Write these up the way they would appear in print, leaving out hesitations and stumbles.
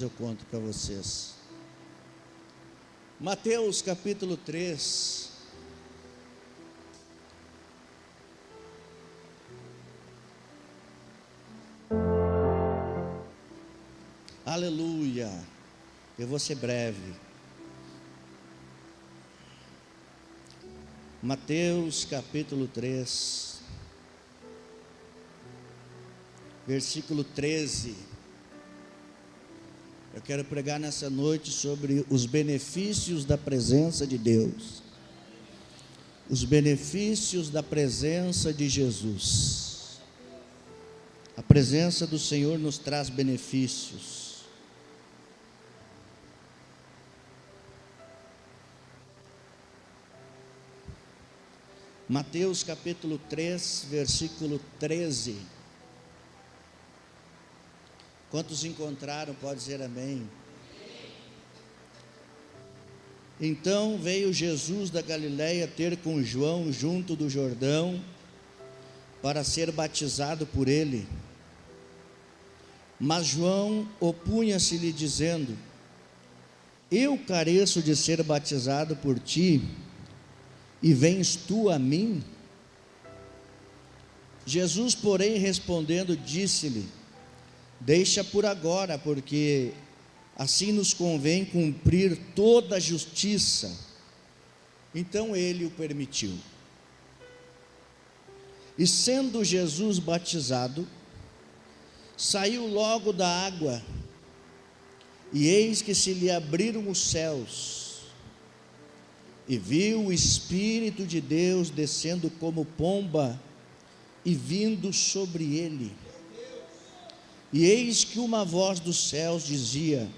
Eu conto para vocês. Mateus capítulo 3. Aleluia. Eu vou ser breve. Mateus capítulo 3, versículo 13. Eu quero pregar nessa noite sobre os benefícios da presença de Deus. Os benefícios da presença de Jesus. A presença do Senhor nos traz benefícios. Mateus capítulo 3, versículo 13. Quantos encontraram, pode dizer amém. Então veio Jesus da Galileia ter com João junto do Jordão, para ser batizado por ele. Mas João opunha-se-lhe dizendo: eu careço de ser batizado por ti, e vens tu a mim? Jesus, porém, respondendo, disse-lhe: deixa por agora, porque assim nos convém cumprir toda a justiça. Então ele o permitiu. E sendo Jesus batizado, saiu logo da água, e eis que se lhe abriram os céus, e viu o Espírito de Deus descendo como pomba e vindo sobre ele. E eis que uma voz dos céus dizia: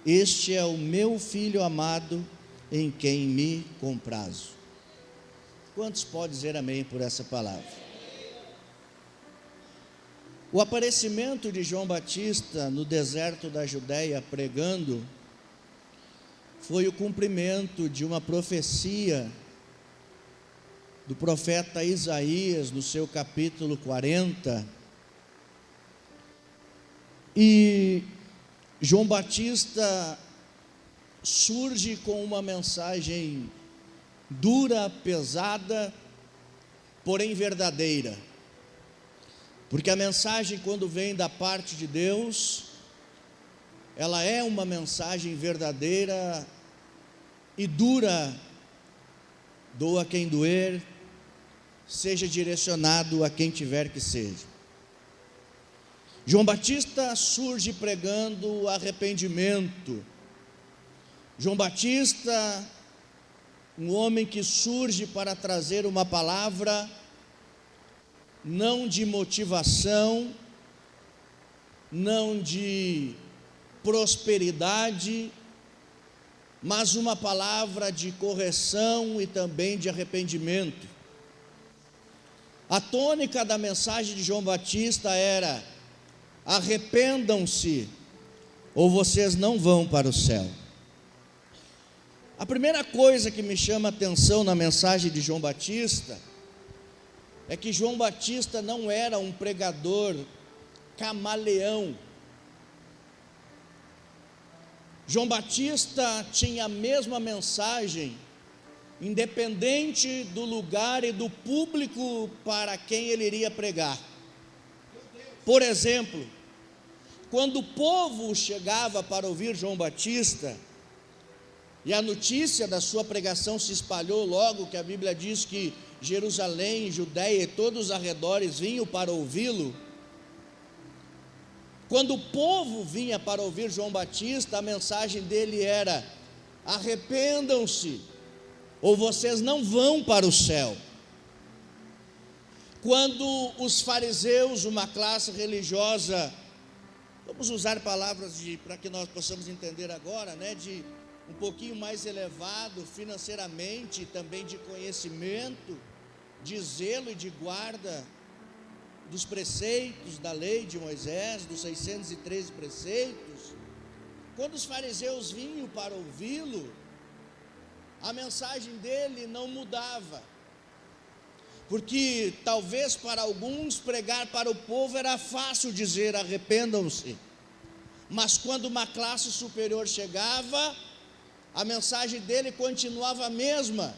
este é o meu Filho amado, em quem me comprazo. Quantos podem dizer amém por essa palavra? O aparecimento de João Batista no deserto da Judéia pregando foi o cumprimento de uma profecia do profeta Isaías no seu capítulo 40. E João Batista surge com uma mensagem dura, pesada, porém verdadeira. Porque a mensagem, quando vem da parte de Deus, ela é uma mensagem verdadeira e dura. Doa quem doer, seja direcionado a quem tiver que seja. João Batista surge pregando arrependimento. João Batista, um homem que surge para trazer uma palavra, não de motivação, não de prosperidade, mas uma palavra de correção e também de arrependimento. A tônica da mensagem de João Batista era: arrependam-se, ou vocês não vão para o céu. A primeira coisa que me chama a atenção na mensagem de João Batista é que João Batista não era um pregador camaleão. João Batista tinha a mesma mensagem, independente do lugar e do público para quem ele iria pregar. Por exemplo, quando o povo chegava para ouvir João Batista, e a notícia da sua pregação se espalhou logo, que a Bíblia diz que Jerusalém, Judeia e todos os arredores vinham para ouvi-lo. Quando o povo vinha para ouvir João Batista, a mensagem dele era: arrependam-se, ou vocês não vão para o céu. Quando os fariseus, uma classe religiosa, vamos usar palavras para que nós possamos entender agora, de um pouquinho mais elevado financeiramente, também de conhecimento, de zelo e de guarda dos preceitos da lei de Moisés, dos 613 preceitos, quando os fariseus vinham para ouvi-lo, a mensagem dele não mudava, porque talvez para alguns pregar para o povo era fácil dizer arrependam-se, mas quando uma classe superior chegava, a mensagem dele continuava a mesma,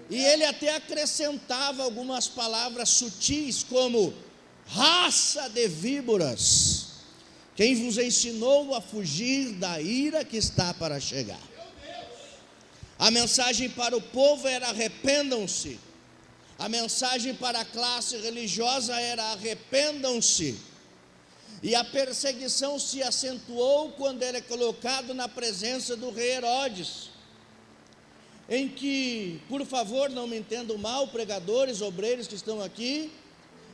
e ele até acrescentava algumas palavras sutis, como: raça de víboras, quem vos ensinou a fugir da ira que está para chegar? A mensagem para o povo era: arrependam-se. A mensagem para a classe religiosa era: arrependam-se. E a perseguição se acentuou quando ele é colocado na presença do rei Herodes, em que, por favor, não me entendam mal, pregadores, obreiros que estão aqui,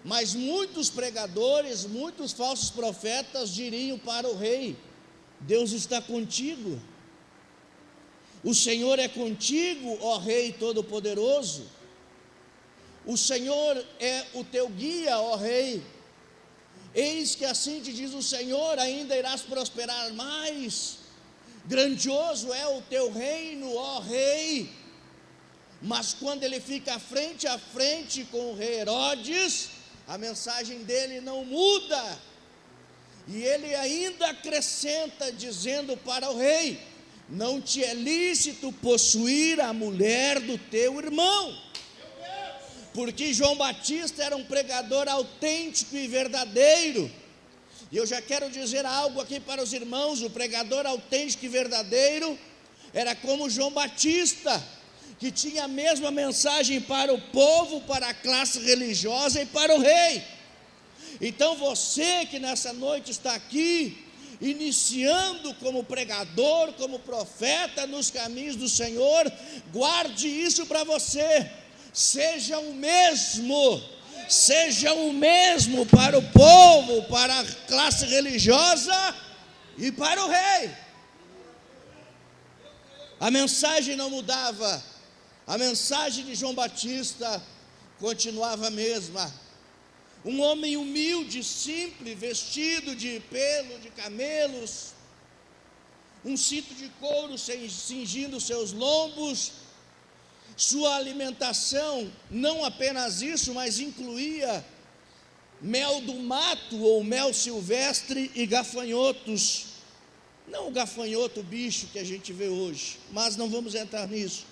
mas muitos pregadores, muitos falsos profetas diriam para o rei: Deus está contigo, o Senhor é contigo, ó Rei Todo-Poderoso, o Senhor é o teu guia, ó Rei. Eis que assim te diz o Senhor, ainda irás prosperar mais, grandioso é o teu reino, ó Rei. Mas quando ele fica frente a frente com o rei Herodes, a mensagem dele não muda, e ele ainda acrescenta, dizendo para o rei: não te é lícito possuir a mulher do teu irmão. Porque João Batista era um pregador autêntico e verdadeiro. E eu já quero dizer algo aqui para os irmãos: o pregador autêntico e verdadeiro era como João Batista, que tinha a mesma mensagem para o povo, para a classe religiosa e para o rei. Então você que nessa noite está aqui, iniciando como pregador, como profeta nos caminhos do Senhor, guarde isso para você. Seja o mesmo para o povo, para a classe religiosa e para o rei. A mensagem não mudava, a mensagem de João Batista continuava a mesma. Um homem humilde, simples, vestido de pelo de camelos, um cinto de couro cingindo seus lombos. Sua alimentação, não apenas isso, mas incluía mel do mato ou mel silvestre e gafanhotos. Não o gafanhoto, o bicho que a gente vê hoje, mas não vamos entrar nisso.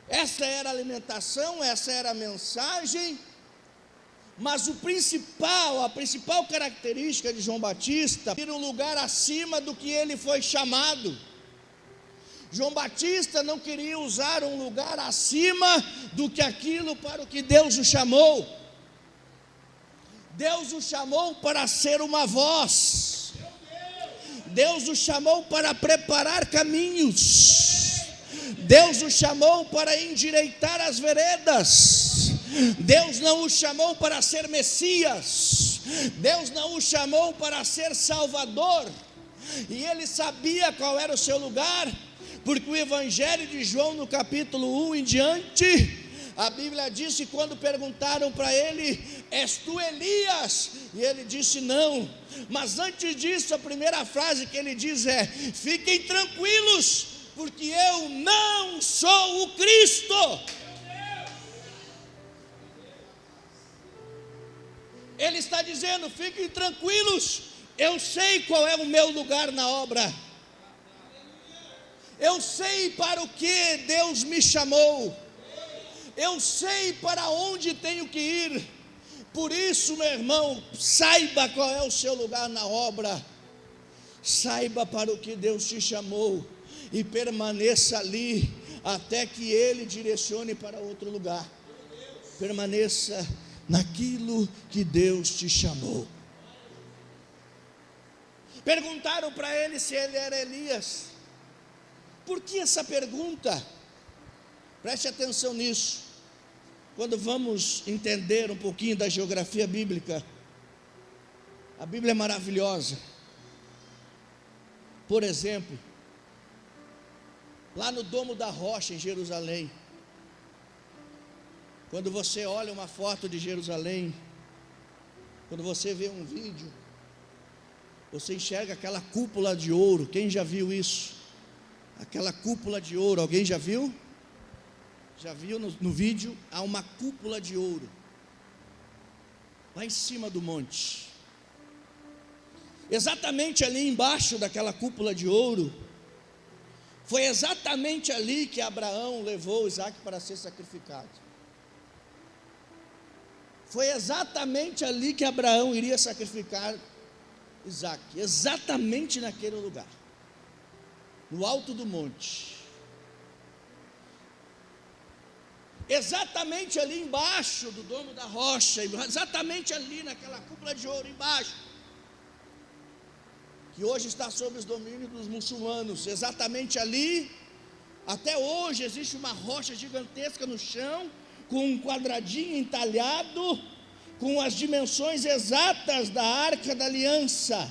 Essa era a alimentação, essa era a mensagem, mas a principal característica de João Batista era um lugar acima do que ele foi chamado. João Batista não queria usar um lugar acima do que aquilo para o que Deus o chamou. Deus o chamou para ser uma voz. Deus o chamou para preparar caminhos. Deus o chamou para endireitar as veredas. Deus não o chamou para ser Messias. Deus não o chamou para ser Salvador. E ele sabia qual era o seu lugar, porque o Evangelho de João, no capítulo 1 em diante, a Bíblia diz que quando perguntaram para ele: és tu Elias? E ele disse: não. Mas antes disso, a primeira frase que ele diz é: fiquem tranquilos, porque eu não sou o Cristo. Ele está dizendo: fiquem tranquilos, eu sei qual é o meu lugar na obra. Eu sei para o que Deus me chamou. Eu sei para onde tenho que ir. Por isso, meu irmão, saiba qual é o seu lugar na obra. Saiba para o que Deus te chamou e permaneça ali até que Ele direcione para outro lugar. Permaneça naquilo que Deus te chamou. Perguntaram para ele se ele era Elias. Por que essa pergunta? Preste atenção nisso. Quando vamos entender um pouquinho da geografia bíblica, a Bíblia é maravilhosa. Por exemplo, lá no Domo da Rocha, em Jerusalém, quando você olha uma foto de Jerusalém, quando você vê um vídeo, você enxerga aquela cúpula de ouro. Quem já viu isso? Aquela cúpula de ouro, alguém já viu? Já viu no vídeo? Há uma cúpula de ouro lá em cima do monte. exatamente ali embaixo daquela cúpula de ouro, foi exatamente ali que Abraão levou Isaque para ser sacrificado. Foi exatamente ali que Abraão iria sacrificar Isaque, exatamente naquele lugar, no alto do monte, exatamente ali embaixo do domo da rocha, exatamente ali naquela cúpula de ouro embaixo, que hoje está sob os domínios dos muçulmanos. Exatamente ali, até hoje existe uma rocha gigantesca no chão, com um quadradinho entalhado, com as dimensões exatas da Arca da Aliança,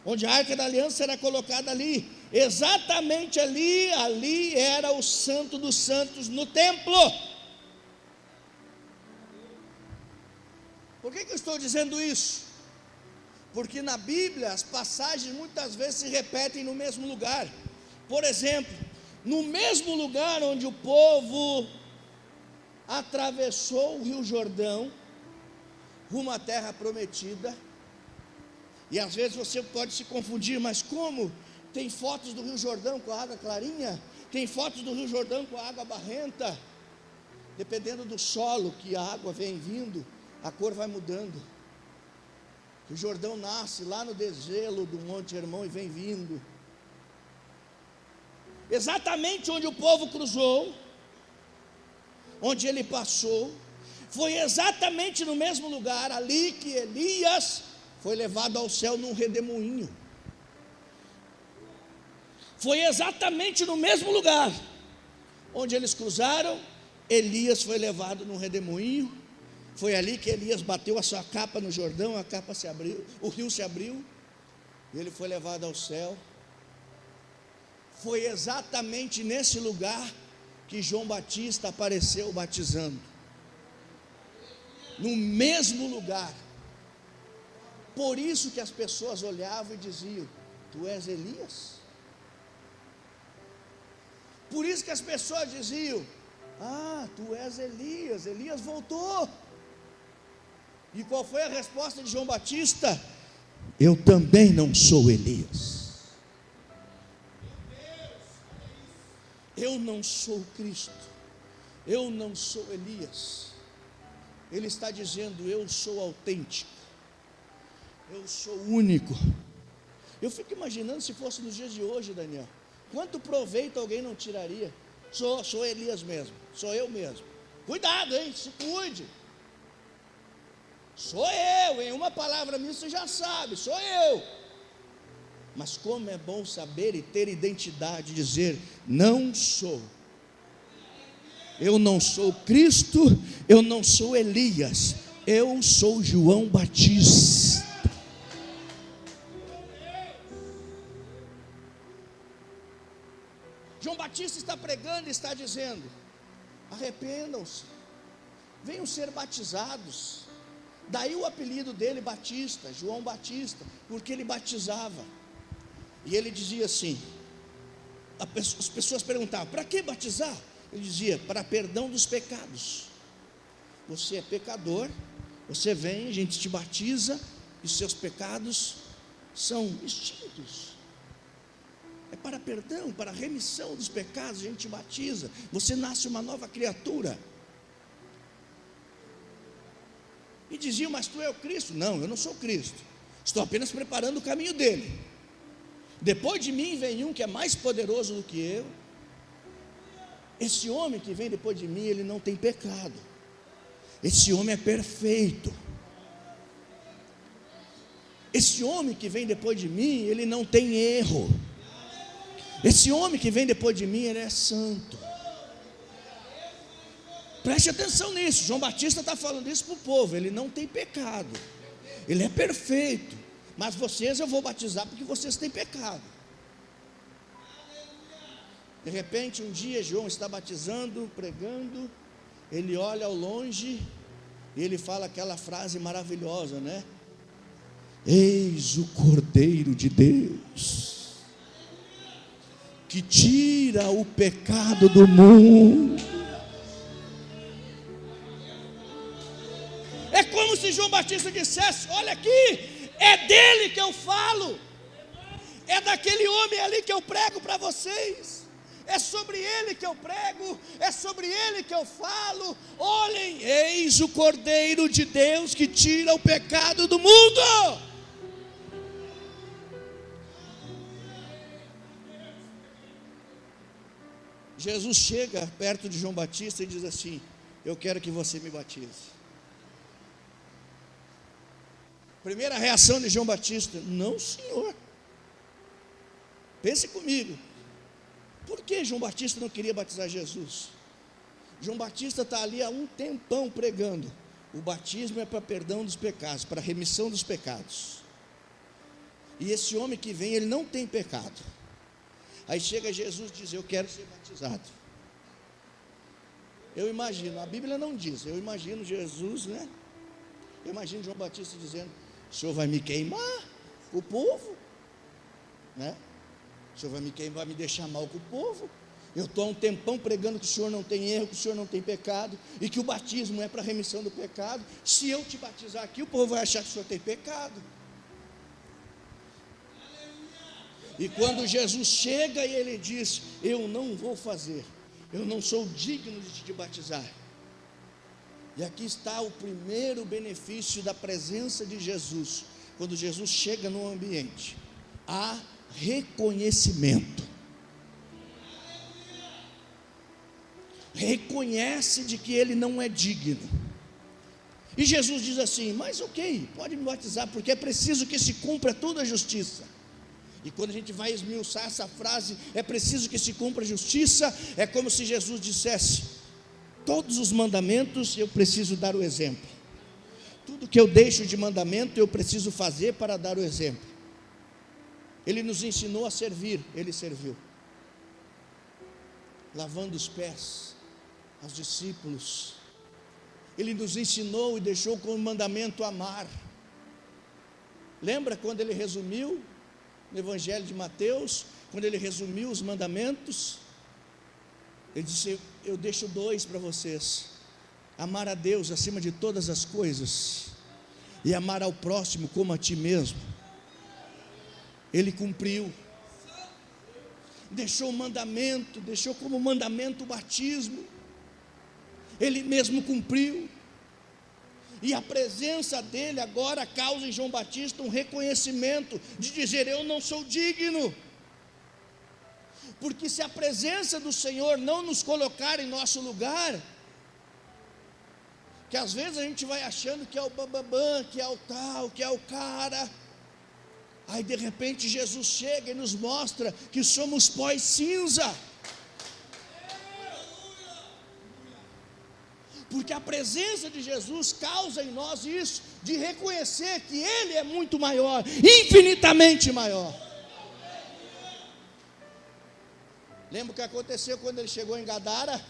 onde a Arca da Aliança era colocada ali, exatamente ali era o Santo dos Santos no templo. Por que eu estou dizendo isso? Porque na Bíblia as passagens muitas vezes se repetem no mesmo lugar. Por exemplo, no mesmo lugar onde o povo atravessou o Rio Jordão rumo à terra prometida, e às vezes você pode se confundir, mas como? Tem fotos do Rio Jordão com a água clarinha, tem fotos do Rio Jordão com a água barrenta. Dependendo do solo que a água vem vindo, a cor vai mudando. O Jordão nasce lá no degelo do Monte Hermon e vem vindo. Exatamente onde o povo cruzou, onde ele passou, foi exatamente no mesmo lugar ali que Elias foi levado ao céu num redemoinho. Foi exatamente no mesmo lugar onde eles cruzaram, Elias foi levado num redemoinho. Foi ali que Elias bateu a sua capa no Jordão, a capa se abriu, o rio se abriu, e ele foi levado ao céu. Foi exatamente nesse lugar que João Batista apareceu batizando, no mesmo lugar. Por isso que as pessoas olhavam e diziam: tu és Elias? Por isso que as pessoas diziam: ah, tu és Elias, Elias voltou. E qual foi a resposta de João Batista? Eu também não sou Elias, eu não sou Cristo, eu não sou Elias. Ele está dizendo: eu sou autêntico, eu sou único. Eu fico imaginando se fosse nos dias de hoje, Daniel, quanto proveito alguém não tiraria? Sou Elias mesmo, sou eu mesmo. Cuidado, hein, se cuide. Sou eu, em uma palavra minha você já sabe, sou eu. Mas como é bom saber e ter identidade, dizer: não sou. Eu não sou Cristo, eu não sou Elias, eu sou João Batista. João Batista está pregando e está dizendo: arrependam-se, venham ser batizados. Daí o apelido dele, Batista, João Batista, porque ele batizava. E ele dizia assim, as pessoas perguntavam: para que batizar? Ele dizia: para perdão dos pecados. Você é pecador, você vem, a gente te batiza, e seus pecados são extintos. É para perdão, para remissão dos pecados, a gente te batiza. Você nasce uma nova criatura. E diziam: mas tu é o Cristo? Não, eu não sou o Cristo, estou apenas preparando o caminho dele. Depois de mim vem um que é mais poderoso do que eu. Esse homem que vem depois de mim, ele não tem pecado. Esse homem é perfeito. Esse homem que vem depois de mim, ele não tem erro. Esse homem que vem depois de mim, ele é santo. Preste atenção nisso. João Batista está falando isso para o povo. Ele não tem pecado, ele é perfeito. Mas vocês eu vou batizar porque vocês têm pecado. De repente um dia João está batizando, pregando. Ele olha ao longe e ele fala aquela frase maravilhosa, né? Eis o Cordeiro de Deus, que tira o pecado do mundo. É como se João Batista dissesse: olha aqui, É dele que eu falo. É daquele homem ali que eu prego para vocês. É sobre ele que eu prego, é sobre ele que eu falo. Olhem, eis o Cordeiro de Deus que tira o pecado do mundo. Jesus chega perto de João Batista e diz assim: eu quero que você me batize. Primeira reação de João Batista: não, senhor. Pense comigo. Por que João Batista não queria batizar Jesus? João Batista está ali há um tempão pregando: o batismo é para perdão dos pecados, para remissão dos pecados. E esse homem que vem, ele não tem pecado. Aí chega Jesus e diz: eu quero ser batizado. Eu imagino, a Bíblia não diz, eu imagino Jesus, né? Eu imagino João Batista dizendo: o senhor vai me queimar com o povo, né? O senhor vai me queimar, vai me deixar mal com o povo. Eu estou há um tempão pregando que o senhor não tem erro, que o senhor não tem pecado, e que o batismo é para remissão do pecado. Se eu te batizar aqui, o povo vai achar que o senhor tem pecado. E quando Jesus chega e ele diz: eu não vou fazer, eu não sou digno de te batizar. E aqui está o primeiro benefício da presença de Jesus. Quando Jesus chega no ambiente, há reconhecimento. Reconhece de que ele não é digno. E Jesus diz assim: mas ok, pode me batizar, porque é preciso que se cumpra toda a justiça. E quando a gente vai esmiuçar essa frase, é preciso que se cumpra a justiça, é como se Jesus dissesse: todos os mandamentos eu preciso dar o exemplo. Tudo que eu deixo de mandamento eu preciso fazer para dar o exemplo. Ele nos ensinou a servir, ele serviu, lavando os pés aos discípulos. Ele nos ensinou e deixou como mandamento amar. Lembra quando ele resumiu no Evangelho de Mateus, quando ele resumiu os mandamentos? Ele disse: eu deixo 2 para vocês: amar a Deus acima de todas as coisas, e amar ao próximo como a ti mesmo. Ele cumpriu, deixou o mandamento, deixou como mandamento o batismo, ele mesmo cumpriu. E a presença dele agora causa em João Batista um reconhecimento de dizer: eu não sou digno. Porque se a presença do Senhor não nos colocar em nosso lugar, que às vezes a gente vai achando que é o bambambam, que é o tal, que é o cara, aí de repente Jesus chega e nos mostra que somos pó e cinza. Porque a presença de Jesus causa em nós isso, de reconhecer que Ele é muito maior, infinitamente maior. Lembra o que aconteceu quando ele chegou em Gadara?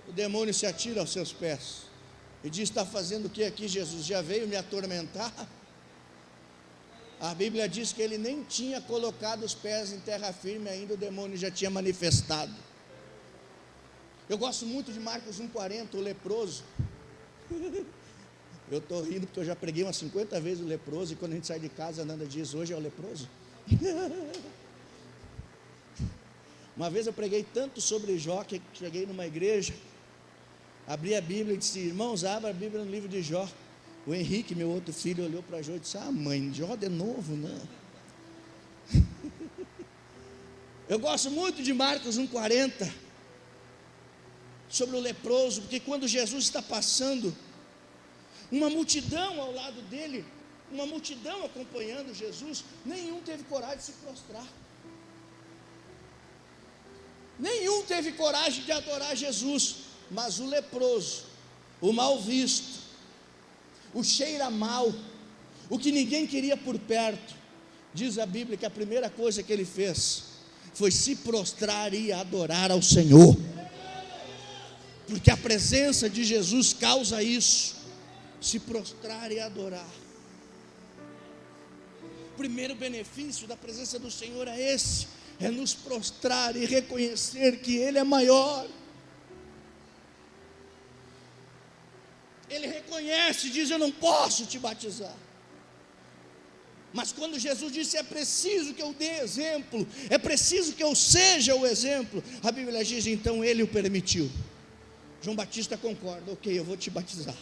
O demônio se atira aos seus pés e diz: está fazendo o que aqui, Jesus? Já veio me atormentar? A Bíblia diz que ele nem tinha colocado os pés em terra firme ainda, o demônio já tinha manifestado. Eu gosto muito de Marcos 1,40, o leproso. Eu estou rindo porque eu já preguei umas 50 vezes o leproso, e quando a gente sai de casa, a Nanda diz: hoje é o leproso. Uma vez eu preguei tanto sobre Jó, que cheguei numa igreja, abri a Bíblia e disse: irmãos, abra a Bíblia no livro de Jó. O Henrique, meu outro filho, olhou para Jó e disse: ah, mãe, Jó de novo, não. Eu gosto muito de Marcos 1,40, sobre o leproso, porque quando Jesus está passando, uma multidão ao lado dele, uma multidão acompanhando Jesus, nenhum teve coragem de se prostrar, nenhum teve coragem de adorar Jesus, mas o leproso, o mal visto, o cheira mal, o que ninguém queria por perto, diz a Bíblia que a primeira coisa que ele fez foi se prostrar e adorar ao Senhor. Porque a presença de Jesus causa isso, se prostrar e adorar. O primeiro benefício da presença do Senhor é esse, é nos prostrar e reconhecer que Ele é maior. Ele reconhece e diz: eu não posso te batizar, Mas quando Jesus disse é preciso que eu dê exemplo, é preciso que eu seja o exemplo, a Bíblia diz então ele o permitiu. João Batista concorda, ok, eu vou te batizar.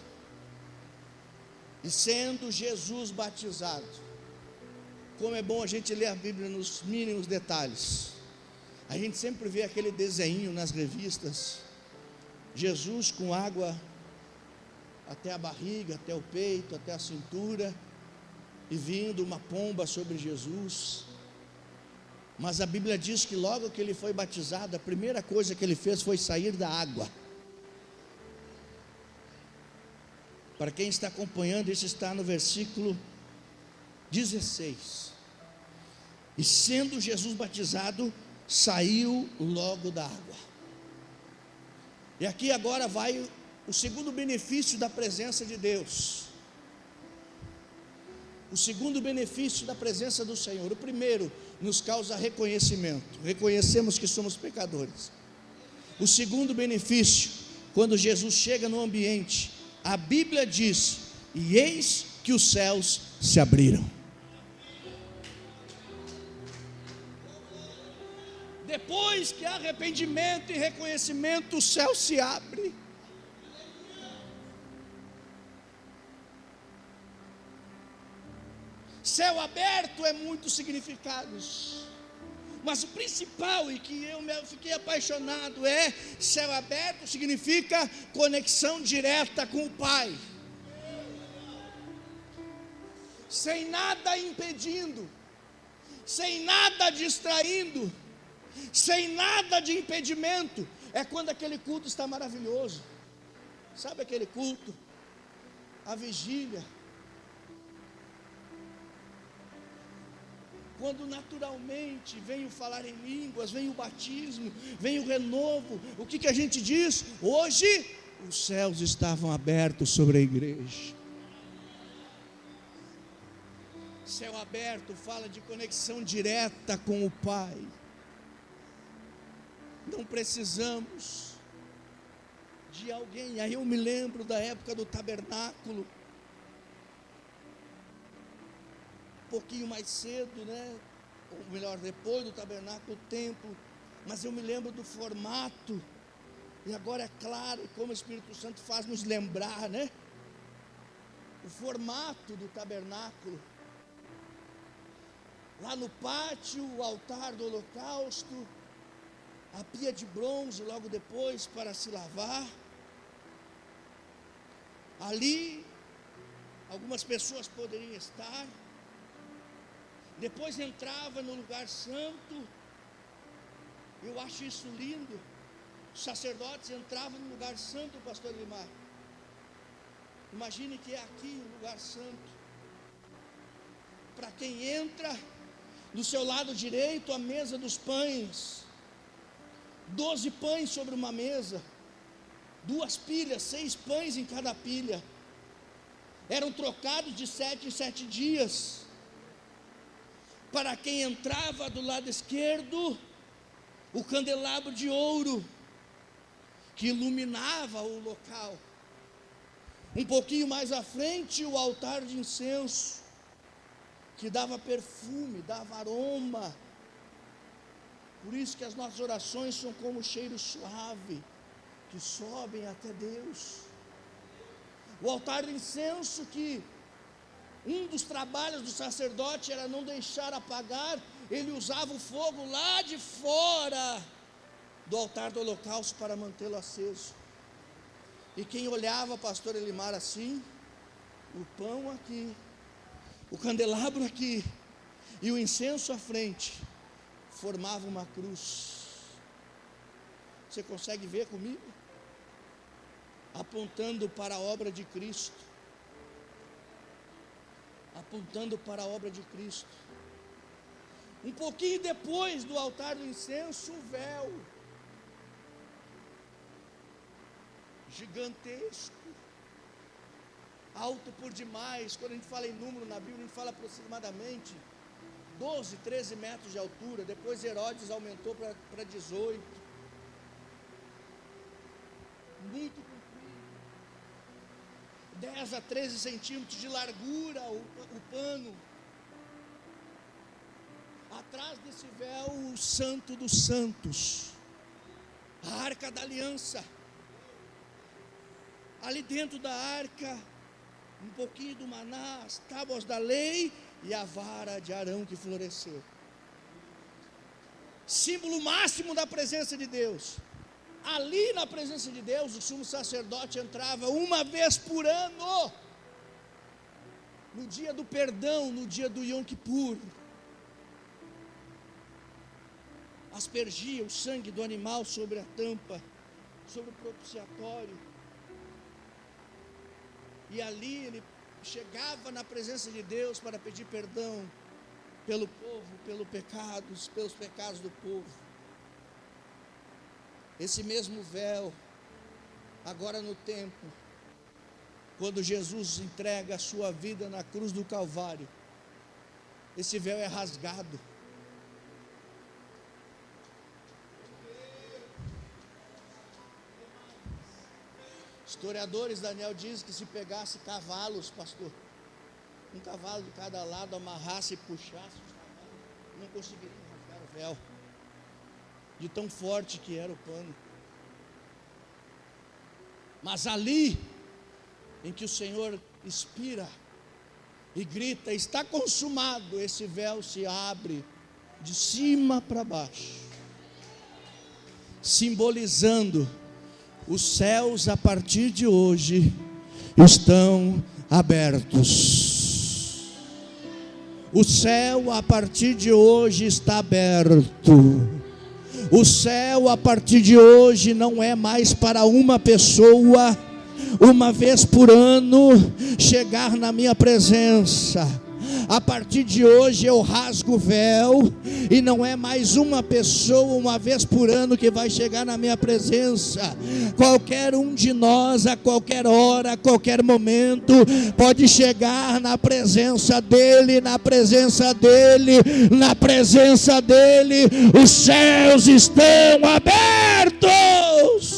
E sendo Jesus batizado, como é bom a gente ler a Bíblia nos mínimos detalhes. A gente sempre vê aquele desenho nas revistas, Jesus com água até a barriga, até o peito, até a cintura, e vindo uma pomba sobre Jesus. Mas a Bíblia diz que logo que ele foi batizado, a primeira coisa que ele fez foi sair da água. Para quem está acompanhando, isso está no versículo 16. E sendo Jesus batizado, saiu logo da água. E aqui agora vai o segundo benefício da presença de Deus. O segundo benefício da presença do Senhor. O primeiro, nos causa reconhecimento. Reconhecemos que somos pecadores. O segundo benefício, quando Jesus chega no ambiente, a Bíblia diz: e eis que os céus se abriram. Depois que há arrependimento e reconhecimento, o céu se abre. Céu aberto é muitos significados, mas o principal, e que eu fiquei apaixonado, é céu aberto significa conexão direta com o Pai, sem nada impedindo, sem nada distraindo, sem nada de impedimento. É quando aquele culto está maravilhoso. Sabe aquele culto, a vigília, quando naturalmente vem o falar em línguas, vem o batismo, vem o renovo, o que a gente diz? Hoje os céus estavam abertos sobre a igreja. Céu aberto fala de conexão direta com o Pai. Não precisamos de alguém. Aí eu me lembro da época do tabernáculo, um pouquinho mais cedo, né? Ou melhor, depois do tabernáculo, o templo. Mas eu me lembro do formato. E agora é claro como o Espírito Santo faz nos lembrar, né? O formato do tabernáculo. Lá no pátio, o altar do holocausto, a pia de bronze logo depois para se lavar. Ali, algumas pessoas poderiam estar. Depois entrava no lugar santo. Eu acho isso lindo. Os sacerdotes entravam no lugar santo, pastor Limar. Imagine que é aqui o lugar santo. Para quem entra, do seu lado direito, a mesa dos pães. 12 pães sobre uma mesa, 2 pilhas, 6 pães em cada pilha, eram trocados de 7 em 7 dias. Para quem entrava do lado esquerdo, o candelabro de ouro, que iluminava o local. Um pouquinho mais à frente, o altar de incenso, que dava perfume, dava aroma. Por isso que as nossas orações são como cheiro suave, que sobem até Deus. O altar de incenso, que um dos trabalhos do sacerdote era não deixar apagar, ele usava o fogo lá de fora do altar do holocausto para mantê-lo aceso. E quem olhava, pastor Elimar, assim, o pão aqui, o candelabro aqui, e o incenso à frente, formava uma cruz. Você consegue ver comigo? Apontando para a obra de Cristo. Apontando para a obra de Cristo. Um pouquinho depois do altar do incenso, o véu gigantesco, alto por demais. Quando a gente fala em número na Bíblia, a gente fala aproximadamente 12, 13 metros de altura. Depois Herodes aumentou para 18. Muito comprido. 10 a 13 centímetros de largura o pano. atrás desse véu o Santo dos Santos, a Arca da Aliança. Ali dentro da arca, um pouquinho do maná, as tábuas da lei e a vara de Arão que floresceu. Símbolo máximo da presença de Deus. Ali na presença de Deus, o sumo sacerdote entrava uma vez por ano, no dia do perdão, no dia do Yom Kippur. Aspergia o sangue do animal sobre a tampa, sobre o propiciatório. E ali ele chegava na presença de Deus para pedir perdão pelo povo, pelos pecados do povo. Esse mesmo véu, agora no templo, quando Jesus entrega a sua vida na cruz do Calvário, esse véu é rasgado. Historiadores, Daniel diz que se pegasse cavalos, pastor, um cavalo de cada lado, amarrasse e puxasse os cavalos, não conseguiriam rasgar o véu, de tão forte que era o pano. Mas ali, em que o Senhor expira e grita, está consumado, esse véu se abre de cima para baixo, simbolizando: os céus a partir de hoje estão abertos. O céu a partir de hoje está aberto. O céu a partir de hoje não é mais para uma pessoa, uma vez por ano, chegar na minha presença. A partir de hoje eu rasgo o véu, e não é mais uma pessoa, uma vez por ano, que vai chegar na minha presença. Qualquer um de nós, a qualquer hora, a qualquer momento, pode chegar na presença dEle, na presença dEle, na presença dEle. Os céus estão abertos.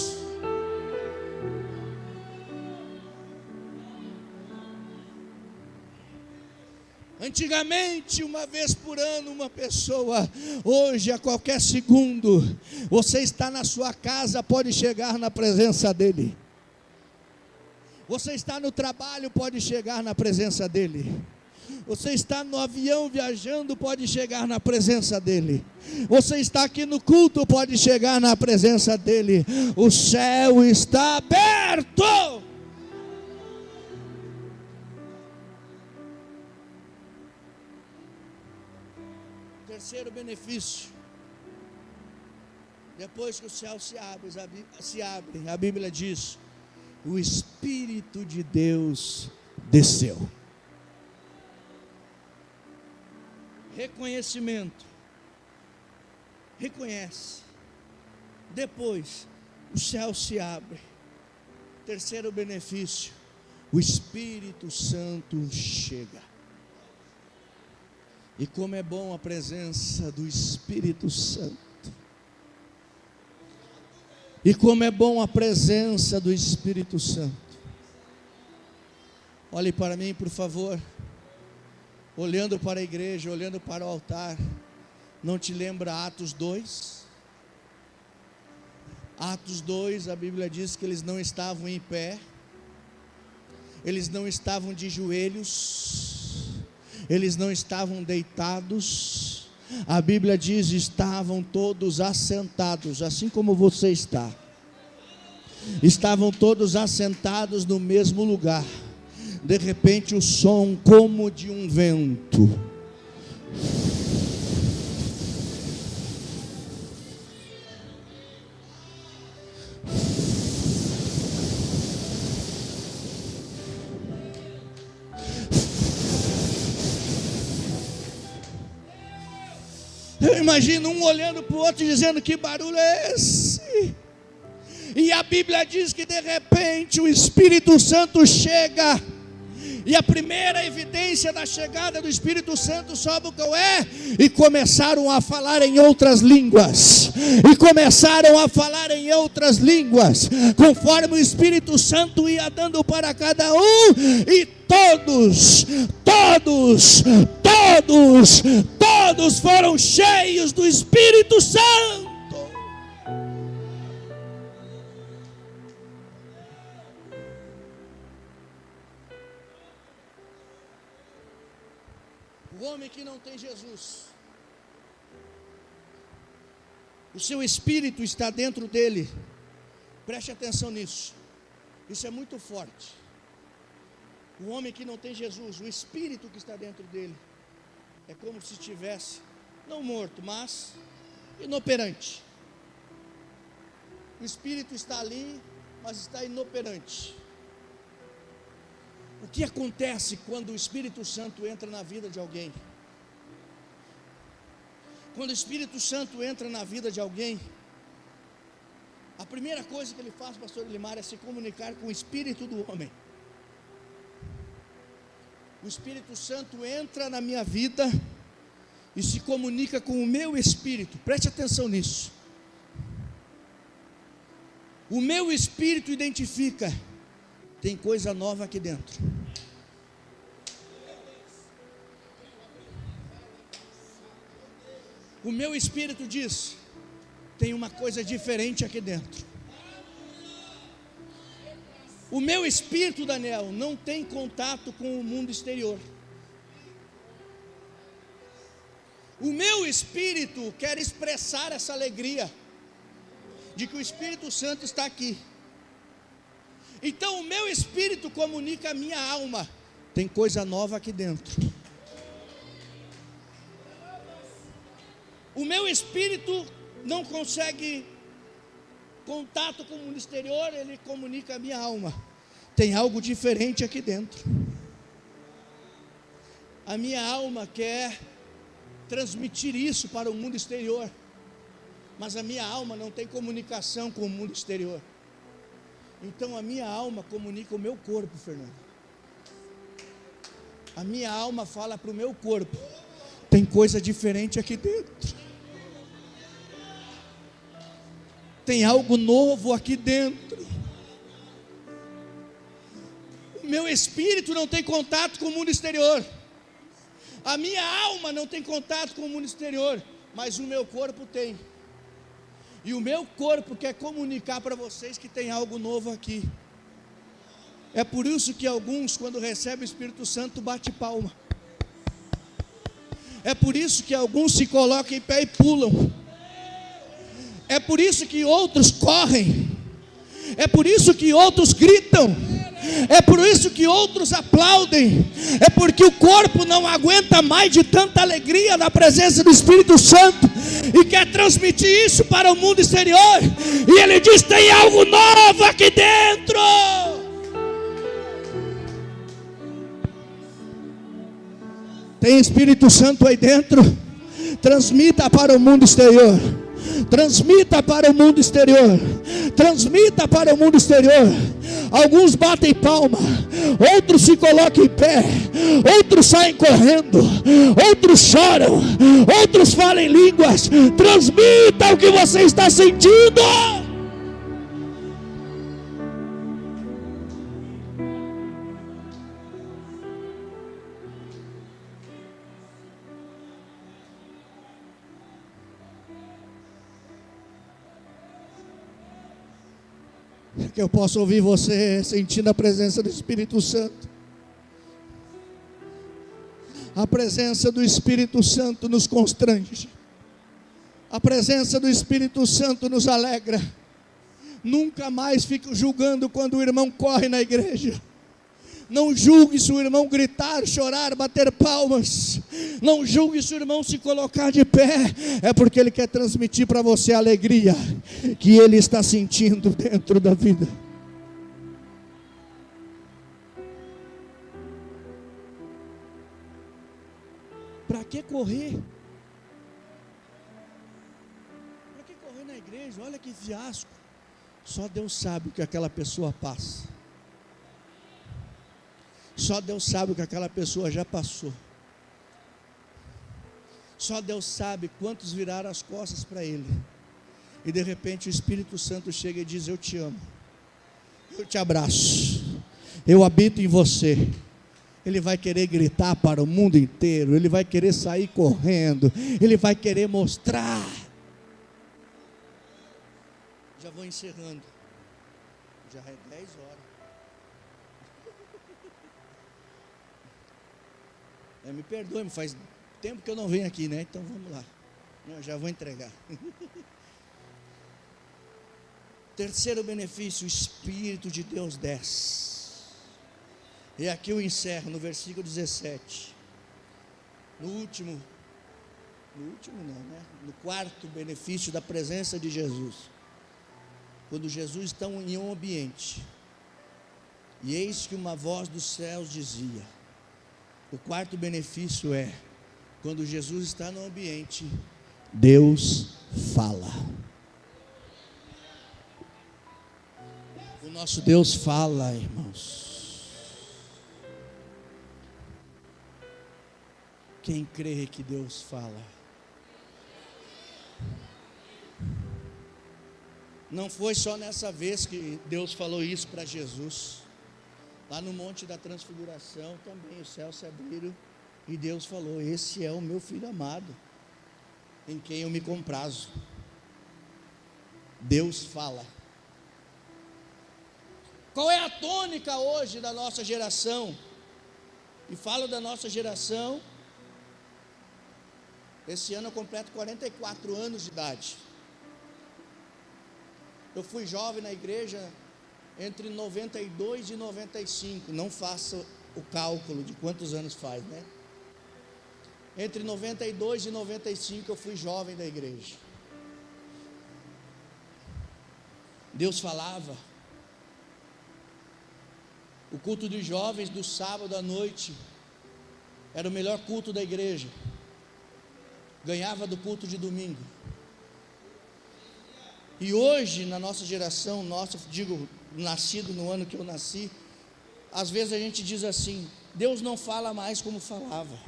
Antigamente, uma vez por ano, uma pessoa. Hoje, a qualquer segundo, você está na sua casa, pode chegar na presença dEle. Você está no trabalho, pode chegar na presença dEle. Você está no avião viajando, pode chegar na presença dEle. Você está aqui no culto, pode chegar na presença dEle. O céu está aberto. Terceiro benefício: depois que o céu se abre, a Bíblia diz: o Espírito de Deus desceu. Reconhecimento. Reconhece. Depois, o céu se abre. Terceiro benefício: o Espírito Santo chega. E como é bom a presença do Espírito Santo. E como é bom a presença do Espírito Santo. Olhe para mim, por favor. Olhando para a igreja, olhando para o altar. Não te lembra Atos 2? Atos 2, a Bíblia diz que eles não estavam em pé. Eles não estavam de joelhos. Eles não estavam deitados. A Bíblia diz: estavam todos assentados, assim como você está. Estavam todos assentados no mesmo lugar. De repente, o som como de um vento. Eu imagino um olhando para o outro dizendo: que barulho é esse? E a Bíblia diz que de repente o Espírito Santo chega. E a primeira evidência da chegada do Espírito Santo, sabe qual é? E começaram a falar em outras línguas. E começaram a falar em outras línguas, conforme o Espírito Santo ia dando para cada um. E todos todos foram cheios do Espírito Santo. O homem que não tem Jesus, o seu espírito está dentro dele. Preste atenção nisso. Isso é muito forte. O homem que não tem Jesus, o espírito que está dentro dele, é como se estivesse, não morto, mas inoperante. O espírito está ali, mas está inoperante. O que acontece quando o Espírito Santo entra na vida de alguém? Quando o Espírito Santo entra na vida de alguém, a primeira coisa que ele faz, pastor Elimar, é se comunicar com o espírito do homem. O Espírito Santo entra na minha vida e se comunica com o meu espírito. Preste atenção nisso. O meu espírito identifica: tem coisa nova aqui dentro. O meu espírito diz: tem uma coisa diferente aqui dentro. O meu espírito, Daniel, não tem contato com o mundo exterior. O meu espírito quer expressar essa alegria de que o Espírito Santo está aqui. Então o meu espírito comunica a minha alma: tem coisa nova aqui dentro. O meu espírito não consegue contato com o mundo exterior, ele comunica a minha alma: tem algo diferente aqui dentro. A minha alma quer transmitir isso para o mundo exterior, mas a minha alma não tem comunicação com o mundo exterior. Então a minha alma comunica o meu corpo, Fernando. A minha alma fala para o meu corpo: tem coisa diferente aqui dentro. Tem algo novo aqui dentro. O meu espírito não tem contato com o mundo exterior. A minha alma não tem contato com o mundo exterior, mas o meu corpo tem. E o meu corpo quer comunicar para vocês que tem algo novo aqui. É por isso que alguns, quando recebem o Espírito Santo, bate palma. É por isso que alguns se colocam em pé e pulam. É por isso que outros correm. É por isso que outros gritam. É por isso que outros aplaudem. É porque o corpo não aguenta mais de tanta alegria na presença do Espírito Santo e quer transmitir isso para o mundo exterior. E ele diz: tem algo novo aqui dentro. Tem Espírito Santo aí dentro? Transmita para o mundo exterior. Transmita para o mundo exterior. Transmita para o mundo exterior. Alguns batem palma, outros se colocam em pé, outros saem correndo, outros choram, outros falam em línguas. Transmita o que você está sentindo. Que eu possa ouvir você sentindo a presença do Espírito Santo. A presença do Espírito Santo nos constrange. A presença do Espírito Santo nos alegra. Nunca mais fique julgando quando o irmão corre na igreja. Não julgue se o irmão gritar, chorar, bater palmas. Não julgue se o irmão se colocar de pé. É porque ele quer transmitir para você a alegria que ele está sentindo dentro da vida. Para que correr? Para que correr na igreja? Olha que fiasco. Só Deus sabe o que aquela pessoa passa. Só Deus sabe o que aquela pessoa já passou. Só Deus sabe quantos viraram as costas para Ele. E de repente o Espírito Santo chega e diz: eu te amo, eu te abraço, eu habito em você, ele vai querer gritar para o mundo inteiro, ele vai querer sair correndo, ele vai querer mostrar. Já vou encerrando, já é 10 horas. Me perdoe, faz tempo que eu não venho aqui, né? Então vamos lá, eu já vou entregar. Terceiro benefício, o Espírito de Deus desce. E aqui eu encerro no versículo 17. No quarto benefício da presença de Jesus. Quando Jesus está em um ambiente, e eis que uma voz dos céus dizia. O quarto benefício é, quando Jesus está no ambiente, Deus fala. O nosso Deus fala, irmãos. Quem crê que Deus fala? Não foi só nessa vez que Deus falou isso para Jesus. Lá no Monte da Transfiguração também os céus se abriram e Deus falou: esse é o meu filho amado, em quem eu me comprazo. Deus fala. Qual é a tônica hoje da nossa geração? E falo da nossa geração. Esse ano eu completo 44 anos de idade. Eu fui jovem na igreja entre 92 e 95. Não faço o cálculo de quantos anos faz, né? Entre 92 e 95 eu fui jovem da igreja. Deus falava. O culto dos jovens do sábado à noite era o melhor culto da igreja. Ganhava do culto de domingo. E hoje, na nossa geração, nascido no ano que eu nasci, às vezes a gente diz assim: Deus não fala mais como falava.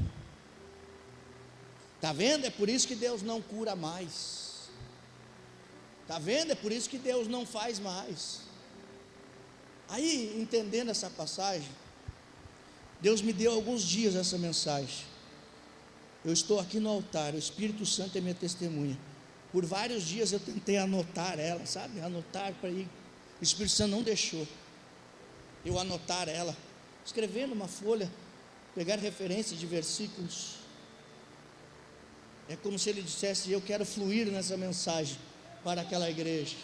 Está vendo? É por isso que Deus não cura mais. Está vendo? É por isso que Deus não faz mais. Aí, entendendo essa passagem, Deus me deu alguns dias essa mensagem. Eu estou aqui no altar, o Espírito Santo é minha testemunha. Por vários dias eu tentei anotar ela, sabe? Anotar para ir. O Espírito Santo não deixou eu anotar ela, escrever numa folha, pegar referências de versículos. É como se ele dissesse: eu quero fluir nessa mensagem para aquela igreja.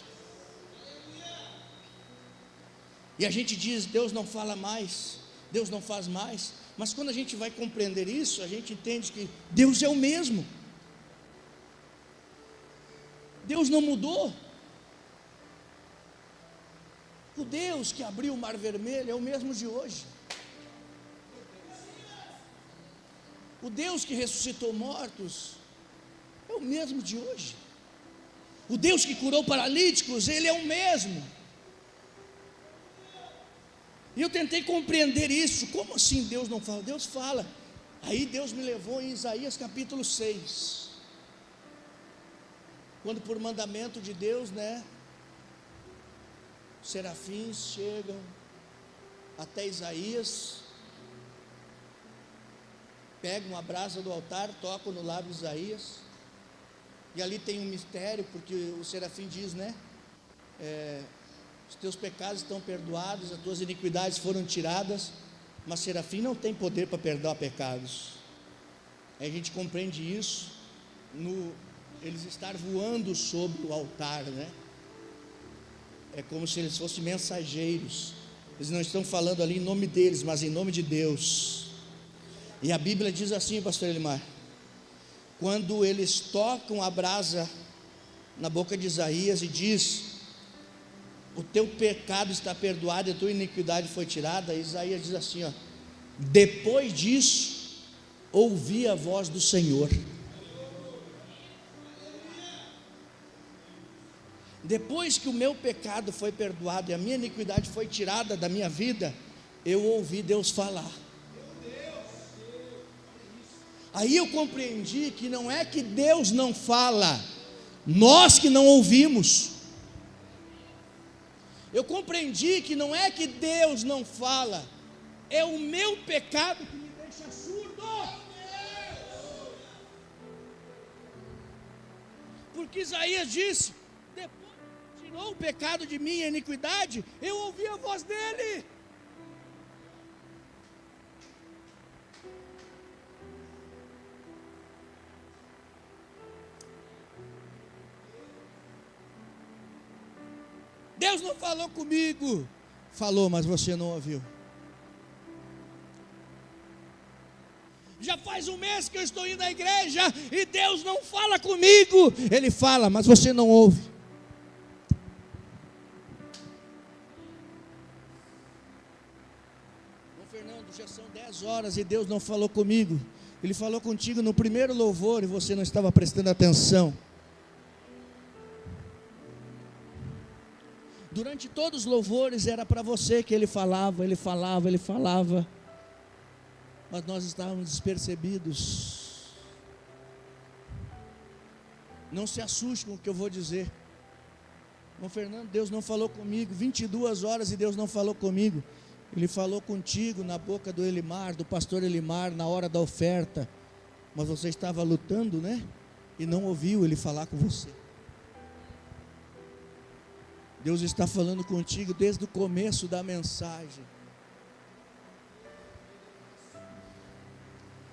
E a gente diz: Deus não fala mais, Deus não faz mais. Mas quando a gente vai compreender isso, a gente entende que Deus é o mesmo. Deus não mudou. O Deus que abriu o Mar Vermelho é o mesmo de hoje. O Deus que ressuscitou mortos é o mesmo de hoje. O Deus que curou paralíticos, Ele é o mesmo. E eu tentei compreender isso. Como assim Deus não fala? Deus fala. Aí Deus me levou em Isaías capítulo 6. Quando por mandamento de Deus, né, os serafins chegam até Isaías, pegam a brasa do altar, tocam no lábio de Isaías, e ali tem um mistério, porque o serafim diz, né, os teus pecados estão perdoados, as tuas iniquidades foram tiradas. Mas serafim não tem poder para perdoar pecados. Aí a gente compreende isso eles estar voando sobre o altar, né? É como se eles fossem mensageiros. Eles não estão falando ali em nome deles, mas em nome de Deus. E a Bíblia diz assim, pastor Elimar: quando eles tocam a brasa na boca de Isaías e diz: o teu pecado está perdoado e a tua iniquidade foi tirada, Isaías diz assim, ó: depois disso ouvi a voz do Senhor. Depois que o meu pecado foi perdoado e a minha iniquidade foi tirada da minha vida, eu ouvi Deus falar. Aí eu compreendi que não é que Deus não fala, nós que não ouvimos. Eu compreendi que não é que Deus não fala, É o meu pecado que me deixa surdo. Porque Isaías disse: depois que tirou o pecado de mim e a iniquidade, eu ouvi a voz dele. Deus não falou comigo. Falou, mas você não ouviu. Já faz um mês que eu estou indo à igreja e Deus não fala comigo. Ele fala, mas você não ouve. Ô Fernando, já são 10 horas e Deus não falou comigo. Ele falou contigo no primeiro louvor e você não estava prestando atenção. Durante todos os louvores era para você que ele falava. Mas nós estávamos despercebidos. Não se assuste com o que eu vou dizer. Irmão Fernando, Deus não falou comigo. 22 horas e Deus não falou comigo. Ele falou contigo na boca do Elimar, do pastor Elimar, na hora da oferta. Mas você estava lutando, né? E não ouviu ele falar com você. Deus está falando contigo desde o começo da mensagem.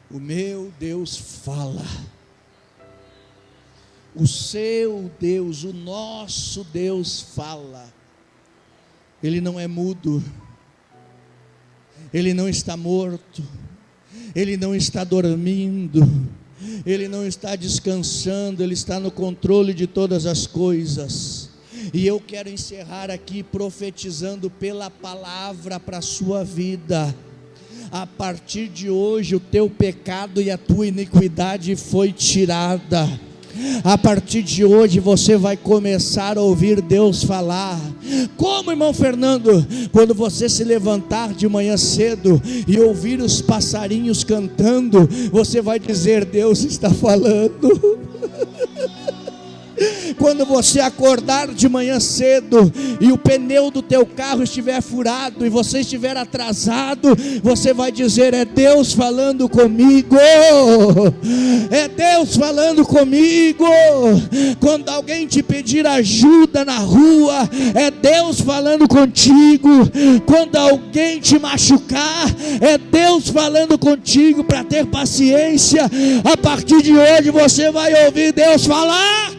O meu Deus fala. O seu Deus, o nosso Deus fala. Ele não é mudo. Ele não está morto. Ele não está dormindo. Ele não está descansando. Ele está no controle de todas as coisas. E eu quero encerrar aqui profetizando pela palavra para a sua vida. A partir de hoje o teu pecado e a tua iniquidade foi tirada. A partir de hoje você vai começar a ouvir Deus falar. Como, irmão Fernando? Quando você se levantar de manhã cedo e ouvir os passarinhos cantando, você vai dizer: Deus está falando. Quando você acordar de manhã cedo e o pneu do teu carro estiver furado e você estiver atrasado, você vai dizer: é Deus falando comigo. É Deus falando comigo. Quando alguém te pedir ajuda na rua, é Deus falando contigo. Quando alguém te machucar, é Deus falando contigo para ter paciência. A partir de hoje você vai ouvir Deus falar.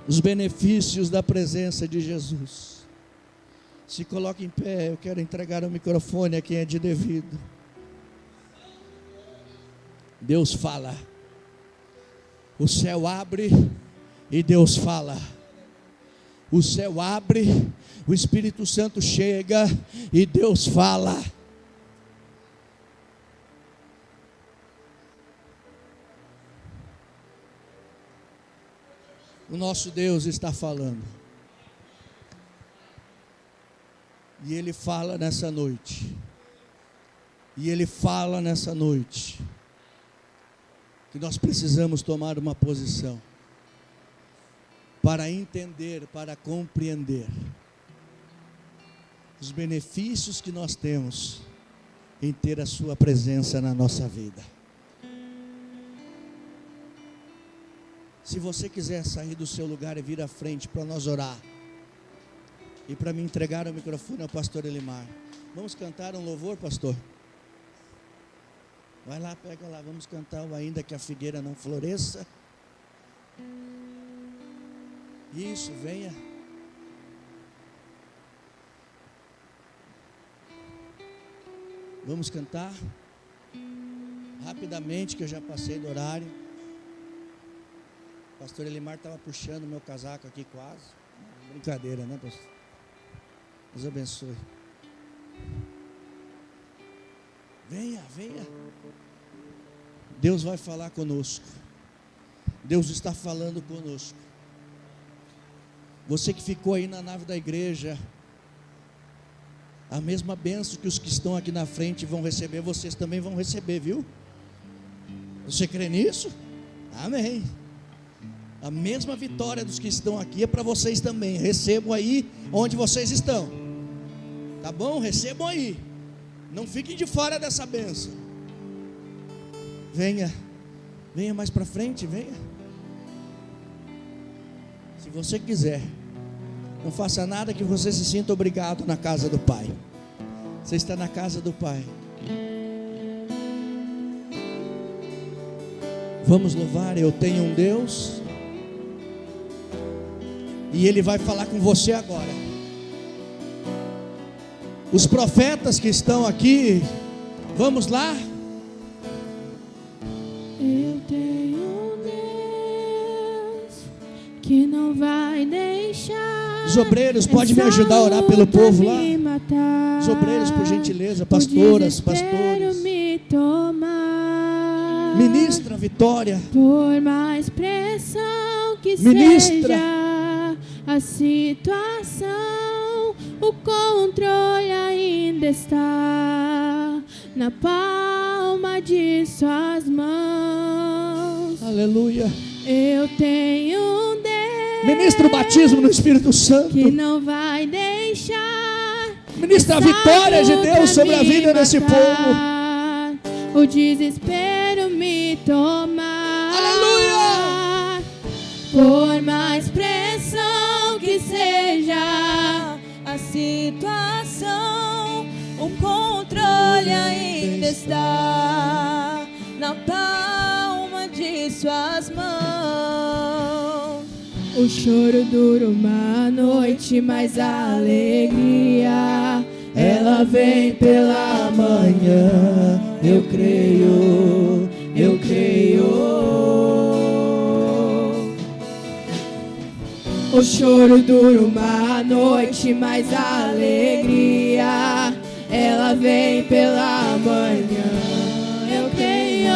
Os benefícios da presença de Jesus. Se coloque em pé, eu quero entregar o microfone a quem é de devido. Deus fala. O céu abre e Deus fala. O céu abre, o Espírito Santo chega e Deus fala. O nosso Deus está falando. E Ele fala nessa noite. E Ele fala nessa noite. Que nós precisamos tomar uma posição. Para entender, para compreender. Os benefícios que nós temos em ter a Sua presença na nossa vida. Se você quiser sair do seu lugar e vir à frente para nós orar, e para me entregar o microfone ao pastor Elimar. Vamos cantar um louvor, pastor? Vai lá, pega lá, vamos cantar o Ainda que a Figueira Não Floresça. Isso, venha. Vamos cantar rapidamente, que eu já passei do horário. O pastor Elimar estava puxando meu casaco aqui quase. Brincadeira, né, pastor? Deus abençoe. Venha, venha. Deus vai falar conosco. Deus está falando conosco. Você que ficou aí na nave da igreja, a mesma bênção que os que estão aqui na frente vão receber, vocês também vão receber, viu? Você crê nisso? Amém. A mesma vitória dos que estão aqui é para vocês também. Recebam aí onde vocês estão. Tá bom? Recebam aí. Não fiquem de fora dessa bênção. Venha. Venha mais para frente, venha. Se você quiser, não faça nada que você se sinta obrigado na casa do Pai. Você está na casa do Pai. Vamos louvar. Eu tenho um Deus, e Ele vai falar com você agora. Os profetas que estão aqui, vamos lá. Eu tenho um Deus que não vai deixar. Os obreiros, pode me ajudar a orar pelo povo lá? Os obreiros, por gentileza, pastoras, pastores. Ministra Vitória. Por mais pressão que Ministra. seja a situação, o controle ainda está na palma de suas mãos. Aleluia. Eu tenho um Deus. Ministra o batismo no Espírito Santo. Que não vai deixar. Ministra a vitória de Deus sobre a vida desse povo. O desespero me tomar. Aleluia! Por mais pressão que seja a situação, o controle ainda está na palma de suas mãos. O choro dura uma noite, mas a alegria ela vem pela manhã. Eu creio, eu creio. O choro dura uma noite, mas a alegria ela vem pela manhã. Eu creio,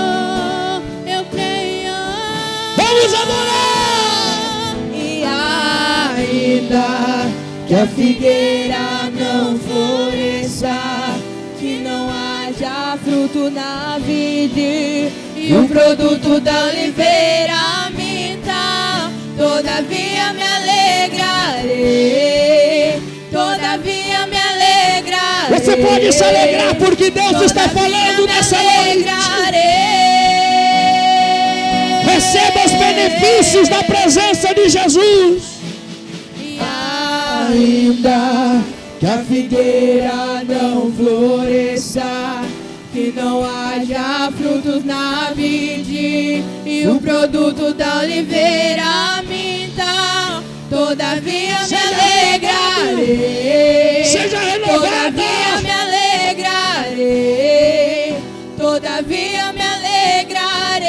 eu creio. Vamos adorar! E ainda que a figueira não floresça, que não haja fruto na vide, e o produto da oliveira minta, todavia me alegrarei, todavia me alegrarei. Você pode se alegrar porque Deus está falando nessa noite. Receba os benefícios da presença de Jesus. Ainda que a figueira não floresça, que não haja frutos na vide, e o produto da oliveira minta, todavia me alegrarei. Seja renovado. Todavia me alegrarei. Todavia me alegrarei.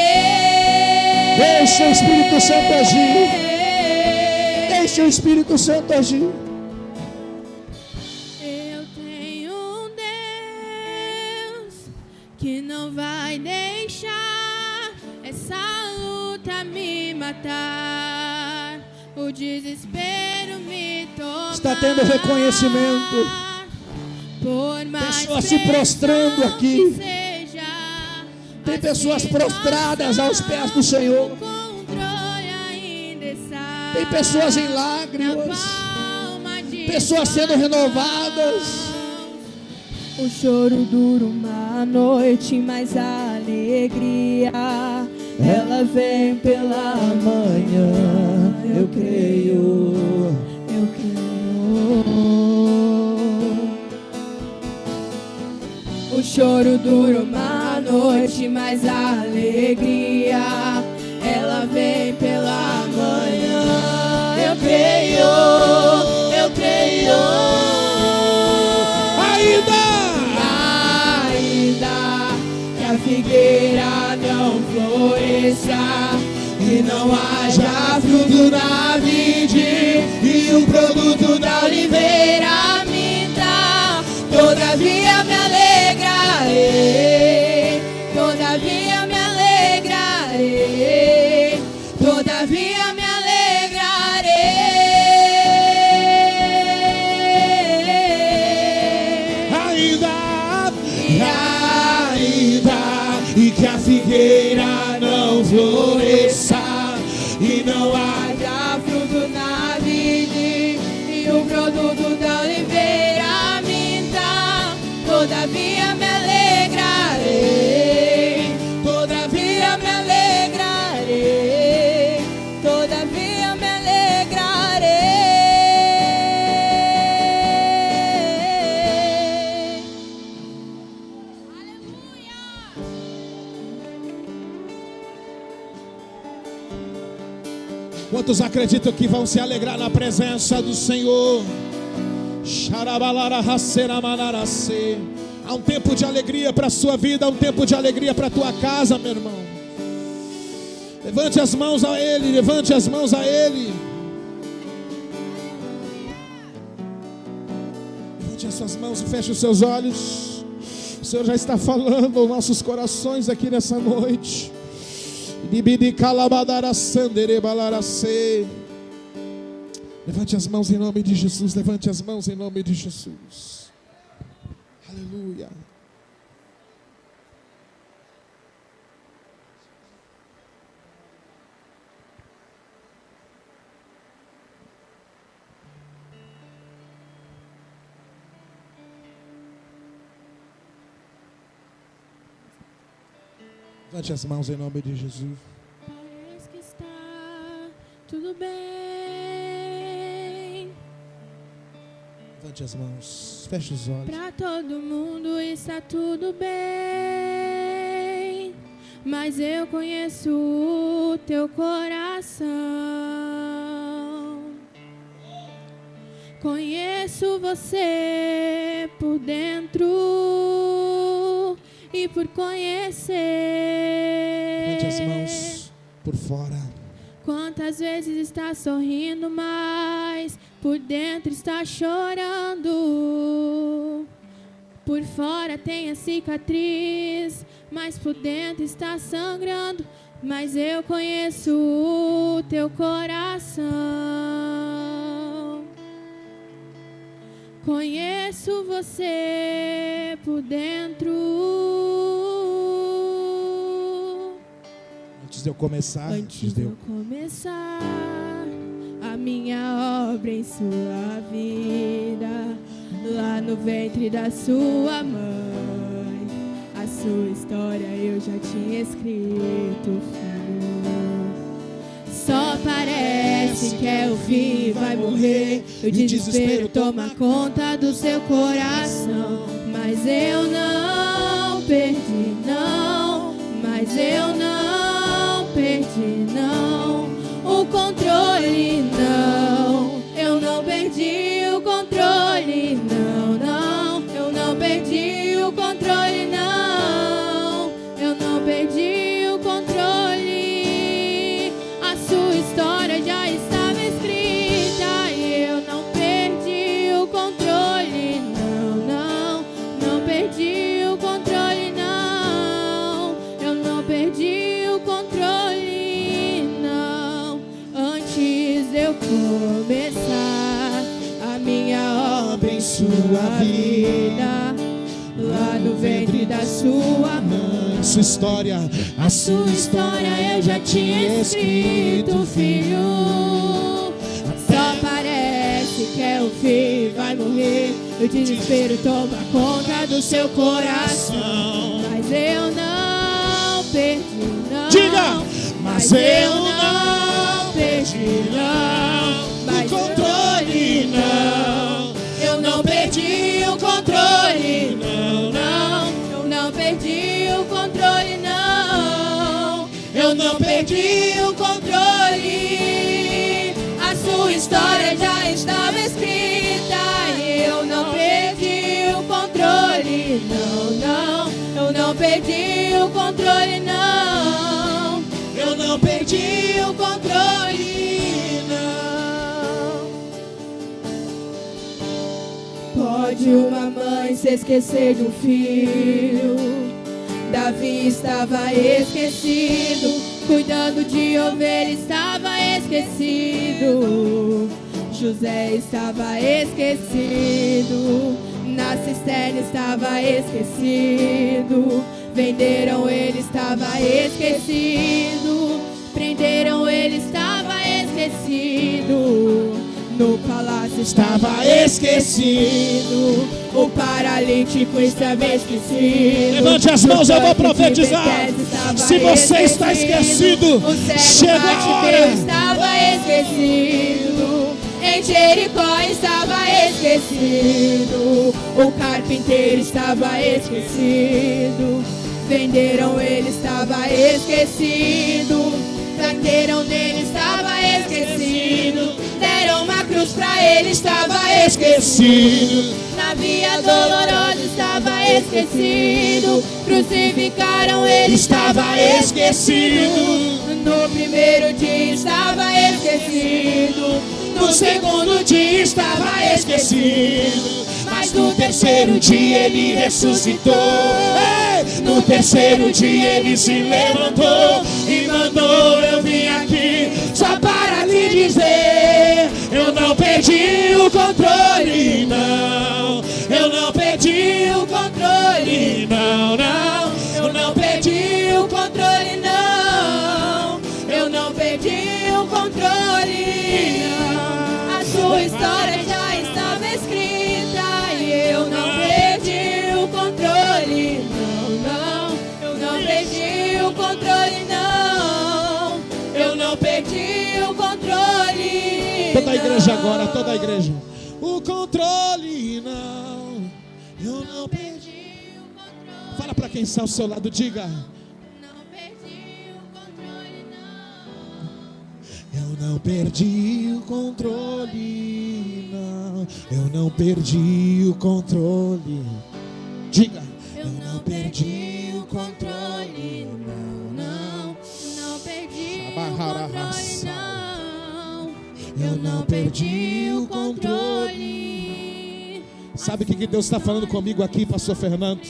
Deixa o Espírito Santo agir. Deixa o Espírito Santo agir. Eu tenho um Deus que não vai deixar essa luta me matar, o desespero me tomar. Está tendo reconhecimento. Por mais Pessoas se prostrando aqui. que seja, Tem pessoas prostradas aos pés do Senhor. o controle ainda está Tem pessoas em na lágrimas. palma de Pessoas sendo renovadas. O choro dura uma noite, mas a alegria ela vem pela manhã. Eu creio, eu creio. O choro dura uma noite, mas a alegria ela vem pela manhã. Eu creio, eu creio. Ainda que a figueira não floresça, que não haja fruto na vide, e o produto da oliveira minta, todavia me alegrarei, todavia me alegrarei, todavia me E que a figueira não floresça, e não há todavia me alegrarei, todavia me alegrarei, todavia me alegrarei. Quantos acreditam que vão se alegrar na presença do Senhor? Há um tempo de alegria para a sua vida, há um tempo de alegria para a tua casa, meu irmão. Levante as mãos a Ele, levante as mãos a Ele. Levante as suas mãos e feche os seus olhos. O Senhor já está falando aos nossos corações aqui nessa noite. Levante as mãos em nome de Jesus. Levante as mãos em nome de Jesus. Aleluia. Levante as mãos em nome de Jesus. Parece que está tudo bem. Levante as mãos, feche os olhos. Pra todo mundo está tudo bem, mas eu conheço o teu coração. Conheço você por dentro e por conhecer. Levante as mãos por fora. Quantas vezes está sorrindo, mas por dentro está chorando. Por fora tem a cicatriz, mas por dentro está sangrando. Mas eu conheço o teu coração. Conheço você por dentro. Antes de eu começar, a minha obra em sua vida, lá no ventre da sua mãe, a sua história eu já tinha escrito, filho. Só parece que é o fim, vai morrer, o desespero toma conta do seu coração. Mas eu não perdi, não, mas eu não perdi, não, o controle, não, eu não perdi o controle, não, não, eu não perdi o controle, não, eu não perdi o controle, a sua história já estava escrita e eu não perdi o controle, não, não, não perdi o controle, não, eu não perdi o controle, não. Antes de eu começar a minha obra em sua vida, lá no ventre da sua mãe, a sua história, a sua história eu já tinha escrito, filho. Só parece que é o fim, vai morrer, o desespero toma conta do seu coração. Mas eu não perdi, não. Diga! Mas eu não perdi, não. Mas o controle, não. Eu não perdi o controle, não, não. Eu não perdi o controle, não. Eu não perdi o controle. A sua história já estava escrita e eu não perdi o controle, não, não. Eu não perdi o controle, não. Eu não perdi o controle, não. Pode uma mãe se esquecer do filho? Davi estava esquecido, cuidando de ovelha estava esquecido. José estava esquecido, na cisterna estava esquecido. Venderam, ele estava esquecido. Prenderam, ele estava esquecido. No palácio estava esquecido. O paralítico estava esquecido. Levante as mãos, eu vou profetizar. Se você está esquecido, chega a hora. Estava esquecido. Em Jericó estava esquecido. O carpinteiro estava esquecido. Venderam ele, estava esquecido. Bateram nele, estava esquecido. Deram uma cruz pra ele, estava esquecido. Na via dolorosa estava esquecido. Crucificaram ele, estava esquecido. No primeiro dia estava esquecido. No segundo dia estava esquecido. Mas no terceiro dia ele ressuscitou. No terceiro dia ele se levantou e mandou eu vim aqui só para lhe dizer: eu não perdi o controle, não. Eu não perdi o controle, não, não. Eu não perdi o controle, não. Eu não perdi o controle, não. A sua história já estava escrita e eu não perdi o controle, não. Eu não perdi o controle, não. Eu não perdi o controle. Toda a igreja agora, toda a igreja. O controle, não. Eu não perdi o controle. Fala para quem está ao seu lado, diga: não perdi o controle, não. eu não perdi o controle, não. Eu não perdi o controle. Diga: eu não perdi o controle, não, não. Não perdi o controle, não. Eu não perdi o controle. Sabe o que Deus está falando comigo aqui, pastor Fernando?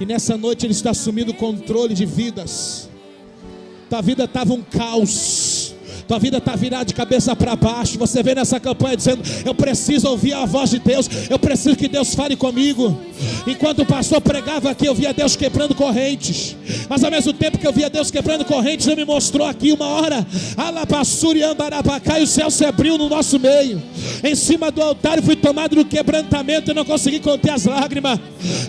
E nessa noite Ele está assumindo o controle de vidas. Tua vida estava um caos. Tua vida está virada de cabeça para baixo. Você vem nessa campanha dizendo: eu preciso ouvir a voz de Deus. Eu preciso que Deus fale comigo. Enquanto o pastor pregava aqui, eu via Deus quebrando correntes. Mas ao mesmo tempo que eu via Deus quebrando correntes, Ele me mostrou aqui uma hora: alabassuri andarabacá, e o céu se abriu no nosso meio. Em cima do altar eu fui tomado no quebrantamento e não consegui conter as lágrimas.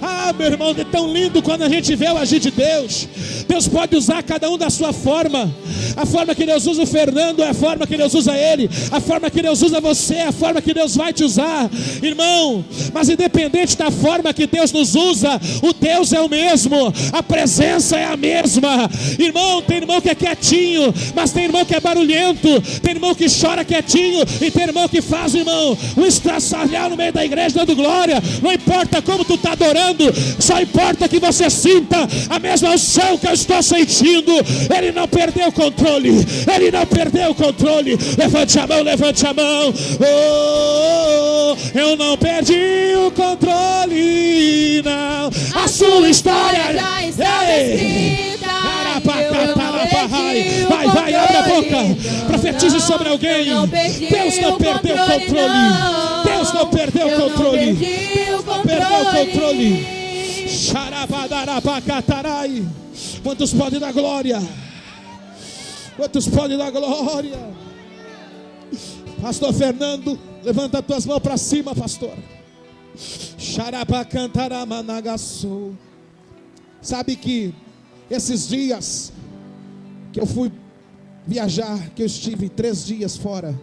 Ah, meu irmão, é tão lindo quando a gente vê o agir de Deus. Deus pode usar cada um da sua forma. A forma que Deus usa o Fernando é a forma que Deus usa ele. A forma que Deus usa você é a forma que Deus vai te usar, irmão. Mas independente da forma que Deus nos usa, o Deus é o mesmo, a presença é a mesma. Irmão, tem irmão que é quietinho, mas tem irmão que é barulhento. Tem irmão que chora quietinho e tem irmão que faz, irmão, um estraçalhar no meio da igreja dando glória. Não importa como tu está adorando, só importa que você sinta a mesma unção que eu estou sentindo. Ele não perdeu o controle. Ele não perdeu o controle. Levante a mão, levante a mão. Oh, eu não perdi o controle, não. A sua história já está escrita. Vai, vai, abre a boca. Profetize sobre alguém. Deus não perdeu o controle. Deus não perdeu o controle. Deus não perdeu o controle. Xarabadarabacatai. Quantos podem dar glória? Quantos podem dar glória? Pastor Fernando, levanta as tuas mãos para cima, pastor. Xarabacantaramanagasou. Sabe que esses dias que eu fui viajar, que eu estive 3 dias fora,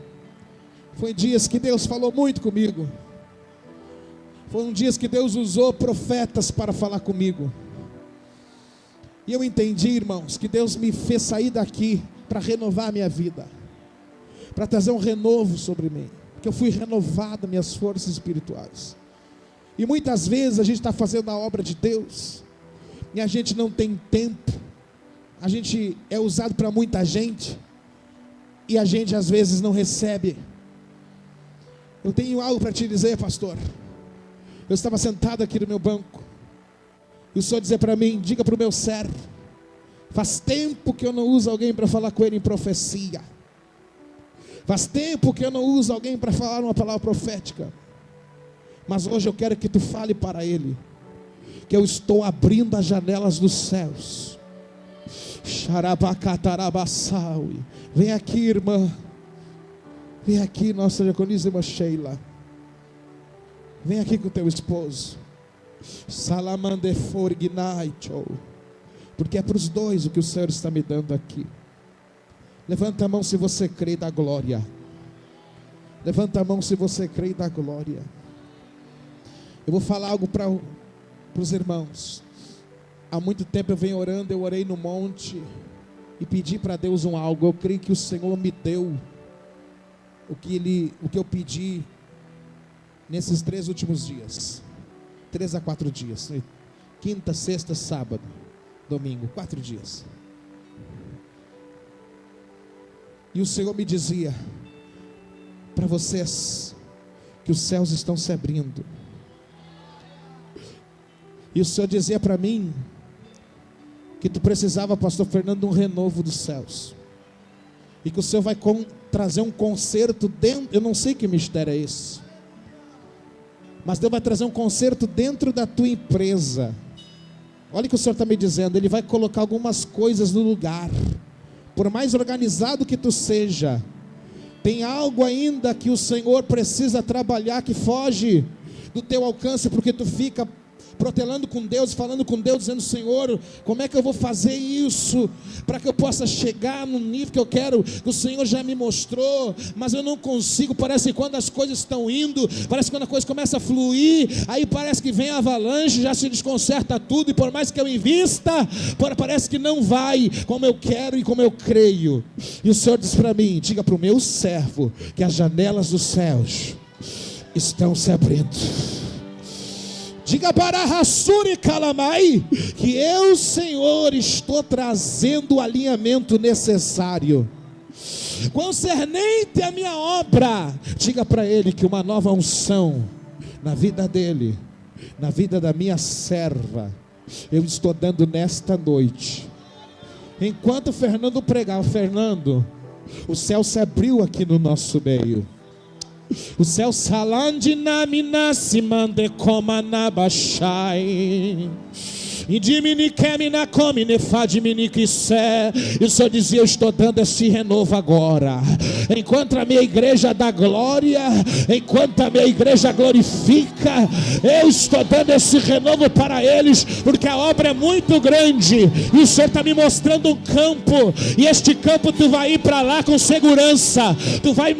foi dias que Deus falou muito comigo. Foram dias que Deus usou profetas para falar comigo. E eu entendi, irmãos, que Deus me fez sair daqui para renovar a minha vida, para trazer um renovo sobre mim, porque eu fui renovado minhas forças espirituais. E muitas vezes a gente está fazendo a obra de Deus e a gente não tem tempo. A gente é usado para muita gente e a gente às vezes não recebe. Eu tenho algo para te dizer, pastor. Eu estava sentado aqui no meu banco e o Senhor dizia para mim: diga para o meu servo, faz tempo que eu não uso alguém para falar com ele em profecia. Faz tempo que eu não uso alguém para falar uma palavra profética. Mas hoje eu quero que tu fale para ele que eu estou abrindo as janelas dos céus. Xarabacatarabassau. Vem aqui, irmã. Vem aqui, nossa diaconisa, irmã Sheila. Vem aqui com o teu esposo. Porque é para os dois o que o Senhor está me dando aqui. Levanta a mão se você crê e dá glória. Levanta a mão se você crê e dá glória. Eu vou falar algo para os irmãos. Há muito tempo eu venho orando, eu orei no monte e pedi para Deus algo. Eu creio que o Senhor me deu o que eu pedi nesses 3 últimos dias. 3 a 4 dias. Quinta, sexta, sábado, domingo, 4 dias. E o Senhor me dizia para vocês que os céus estão se abrindo. E o Senhor dizia para mim que tu precisava, pastor Fernando, de um renovo dos céus. E que o Senhor vai trazer um concerto dentro, eu não sei que mistério é esse, mas Deus vai trazer um concerto dentro da tua empresa. Olha o que o Senhor está me dizendo. Ele vai colocar algumas coisas no lugar. Por mais organizado que tu seja, tem algo ainda que o Senhor precisa trabalhar, que foge do teu alcance, porque tu fica protelando com Deus, falando com Deus, dizendo: Senhor, como é que eu vou fazer isso para que eu possa chegar no nível que eu quero, que o Senhor já me mostrou, mas eu não consigo. Parece que quando as coisas estão indo, parece que quando a coisa começa a fluir, aí parece que vem a avalanche, já se desconcerta tudo, e por mais que eu invista, parece que não vai como eu quero e como eu creio. E o Senhor diz para mim: diga para o meu servo que as janelas dos céus estão se abrindo. Diga para a Rassuri Calamai que eu, Senhor, estou trazendo o alinhamento necessário concernente à minha obra. Diga para ele que uma nova unção na vida dele, na vida da minha serva, eu estou dando nesta noite. Enquanto o Fernando pregava, Fernando, o céu se abriu aqui no nosso meio. O céu salande na mina se mande coma na baixai. E o Senhor dizia: eu estou dando esse renovo agora. Enquanto a minha igreja dá glória, enquanto a minha igreja glorifica, eu estou dando esse renovo para eles, porque a obra é muito grande. E o Senhor está me mostrando um campo, e este campo tu vai ir para lá com segurança. Tu vai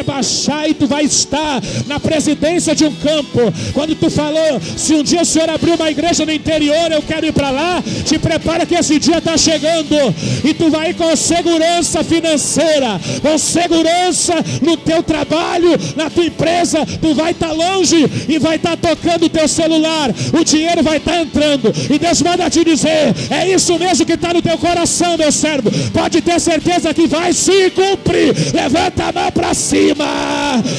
baixar e tu vai estar na presidência de um campo. Quando tu falou: se um dia o Senhor abrir uma igreja no interior, eu quero ir para lá, te prepara que esse dia está chegando, e tu vai ir com segurança financeira, com segurança no teu trabalho, na tua empresa. Tu vai estar longe e vai estar tocando o teu celular, o dinheiro vai estar entrando, e Deus manda te dizer: é isso mesmo que está no teu coração, meu servo, pode ter certeza que vai se cumprir. Levanta a mão para cima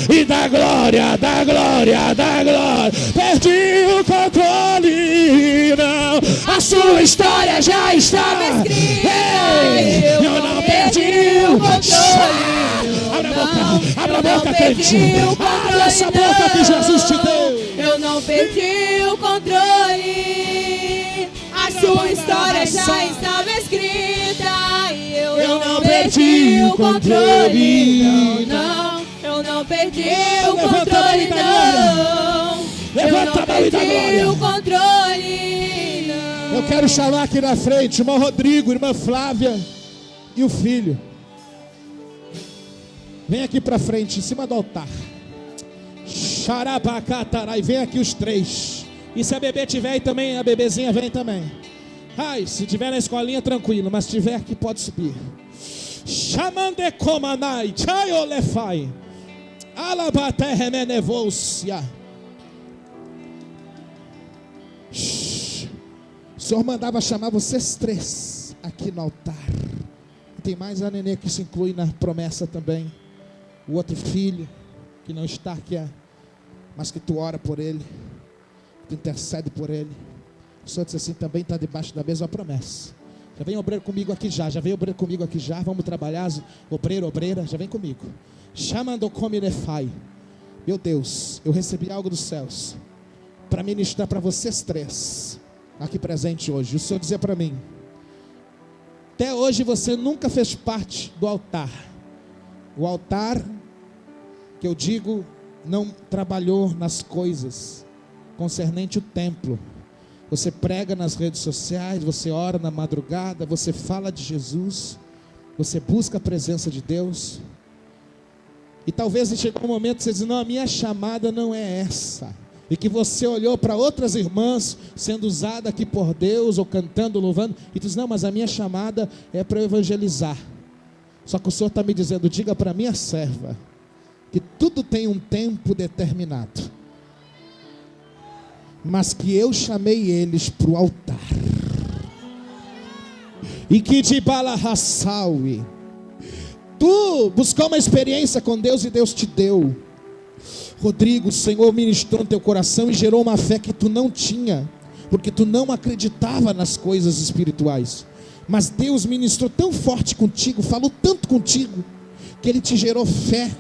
e dá glória, dá glória, dá glória. Perdi o controle, não, a sua história já estava escrita. Eu não perdi o controle. Abra a boca, crente. Abre essa boca que Jesus te deu. Eu não perdi o controle. A sua história já estava escrita. E eu não perdi o controle. Não, eu não perdi o controle, não. Levanta a mão e dá glória. O controle, não. Eu quero chamar aqui na frente irmão Rodrigo, irmã Flávia e o filho. Vem aqui para frente, em cima do altar. Xarabacatarai, vem aqui os 3. E se a bebê tiver aí também, a bebezinha vem também. Ai, se tiver na escolinha, tranquilo, mas se tiver aqui, pode subir. Xamandecomanai, chaiolefai. Alabaterremenevoucia. O Senhor mandava chamar vocês 3 aqui no altar. Tem mais a nenê que se inclui na promessa também. O outro filho que não está aqui, mas que tu ora por ele, tu intercede por ele. O Senhor disse assim: também está debaixo da mesma promessa. Já vem obreiro comigo aqui já vem obreiro comigo aqui já. Vamos trabalhar, obreiro, obreira, já vem comigo. Chamando come nefai. Meu Deus, eu recebi algo dos céus para ministrar para vocês 3 aqui presente hoje. O Senhor dizia para mim: até hoje você nunca fez parte do altar. O altar que eu digo não trabalhou nas coisas concernente o templo. Você prega nas redes sociais, você ora na madrugada, você fala de Jesus, você busca a presença de Deus. E talvez chegou um momento que você diz: não, a minha chamada não é essa. E que você olhou para outras irmãs sendo usada aqui por Deus, ou cantando, louvando, e diz: não, mas a minha chamada é para evangelizar. Só que o Senhor está me dizendo: diga para minha serva que tudo tem um tempo determinado, mas que eu chamei eles para o altar. E que de Balahassauí, tu buscou uma experiência com Deus e Deus te deu. Rodrigo, o Senhor ministrou no teu coração e gerou uma fé que tu não tinha, porque tu não acreditava nas coisas espirituais. Mas Deus ministrou tão forte contigo, falou tanto contigo, que Ele te gerou fé.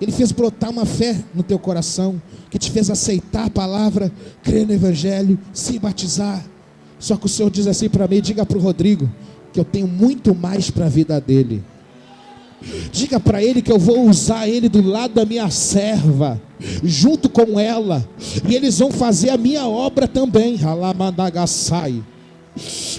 Ele fez brotar uma fé no teu coração, que te fez aceitar a palavra, crer no Evangelho, se batizar. Só que o Senhor diz assim para mim: diga para o Rodrigo que eu tenho muito mais para a vida dele. Diga para ele que eu vou usar ele do lado da minha serva, junto com ela, e eles vão fazer a minha obra também. Halamandagassai.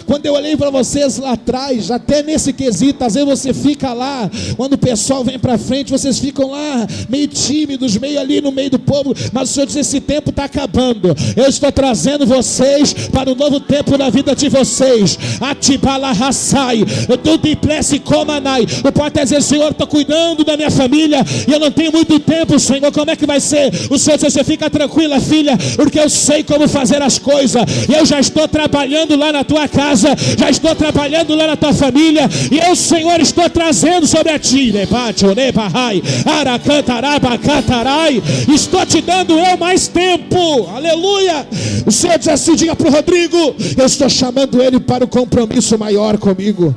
Quando eu olhei para vocês lá atrás, até nesse quesito, às vezes você fica lá, quando o pessoal vem para frente, vocês ficam lá, meio tímidos, meio ali no meio do povo, mas o Senhor diz: esse tempo está acabando, eu estou trazendo vocês para um novo tempo na vida de vocês. Atibalahassai, Dudiplesse Comanai. O pai está dizendo: Senhor, estou cuidando da minha família, e eu não tenho muito tempo, Senhor, como é que vai ser? O Senhor diz: você fica tranquila, filha, porque eu sei como fazer as coisas, e eu já estou trabalhando lá na tua casa, já estou trabalhando lá na tua família, e eu, Senhor, estou trazendo sobre a ti, estou te dando eu mais tempo. Aleluia. O Senhor diz assim: diga para o Rodrigo, eu estou chamando ele para um compromisso maior comigo.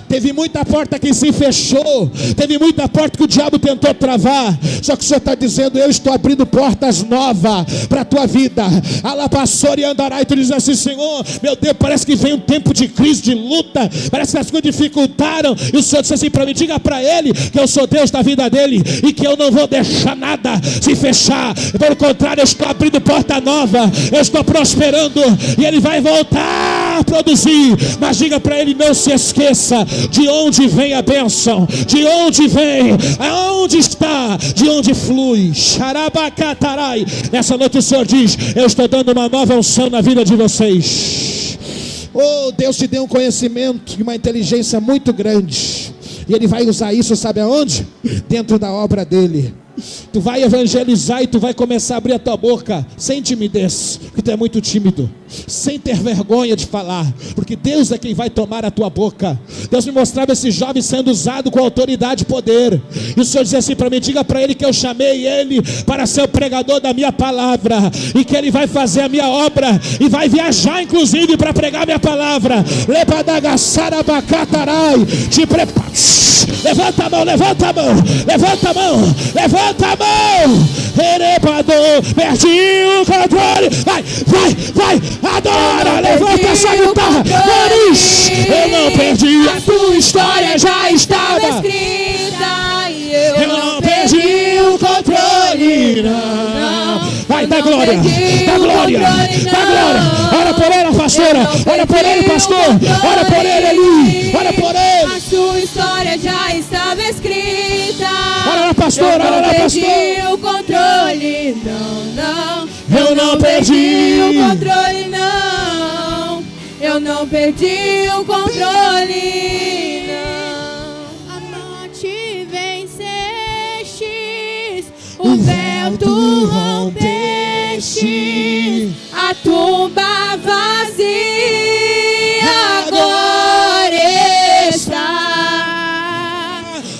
Teve muita porta que se fechou, teve muita porta que o diabo tentou travar, só que o Senhor está dizendo: eu estou abrindo portas novas para a tua vida. Alabassori andará. E tu diz assim: Senhor, meu Deus, parece que vem um tempo de crise, de luta, parece que as coisas dificultaram, e o Senhor disse assim para mim: diga para ele que eu sou Deus da vida dele, e que eu não vou deixar nada se fechar, pelo contrário, eu estou abrindo porta nova, eu estou prosperando, e ele vai voltar a produzir. Mas diga para ele: não se esqueça de onde vem a bênção, de onde vem, aonde está, de onde flui. Xarabacatarai. Nessa noite o Senhor diz: eu estou dando uma nova unção na vida de vocês. Oh, Deus te deu um conhecimento e uma inteligência muito grande, e Ele vai usar isso, sabe aonde? Dentro da obra dEle. Tu vai evangelizar e tu vai começar a abrir a tua boca sem timidez, porque tu é muito tímido, sem ter vergonha de falar, porque Deus é quem vai tomar a tua boca. Deus me mostrava esse jovem sendo usado com autoridade e poder, e o Senhor dizia assim para mim: diga para ele que eu chamei ele para ser o pregador da minha palavra, e que ele vai fazer a minha obra, e vai viajar inclusive para pregar a minha palavra. Te prepara. Levanta a mão, levanta a mão, levanta a mão, levanta a mão. Erebador, perdi o controle. Vai, vai, vai, adora, levanta essa guitarra. Nariz, eu não perdi, a tua história já estava escrita, e eu não perdi o controle, não. Vai, dá glória, dá glória, dá glória. Ora por ele, pastora, ora por ele, pastor, ora por ele ali, ora por ele. A sua história já estava escrita. Ora lá, pastor, ora lá, pastor. Eu não perdi o controle, não, não. Eu não perdi o controle, não. Eu não perdi o controle, não. A morte venceste, o véu tu rompeste, a tumba vazia agora está.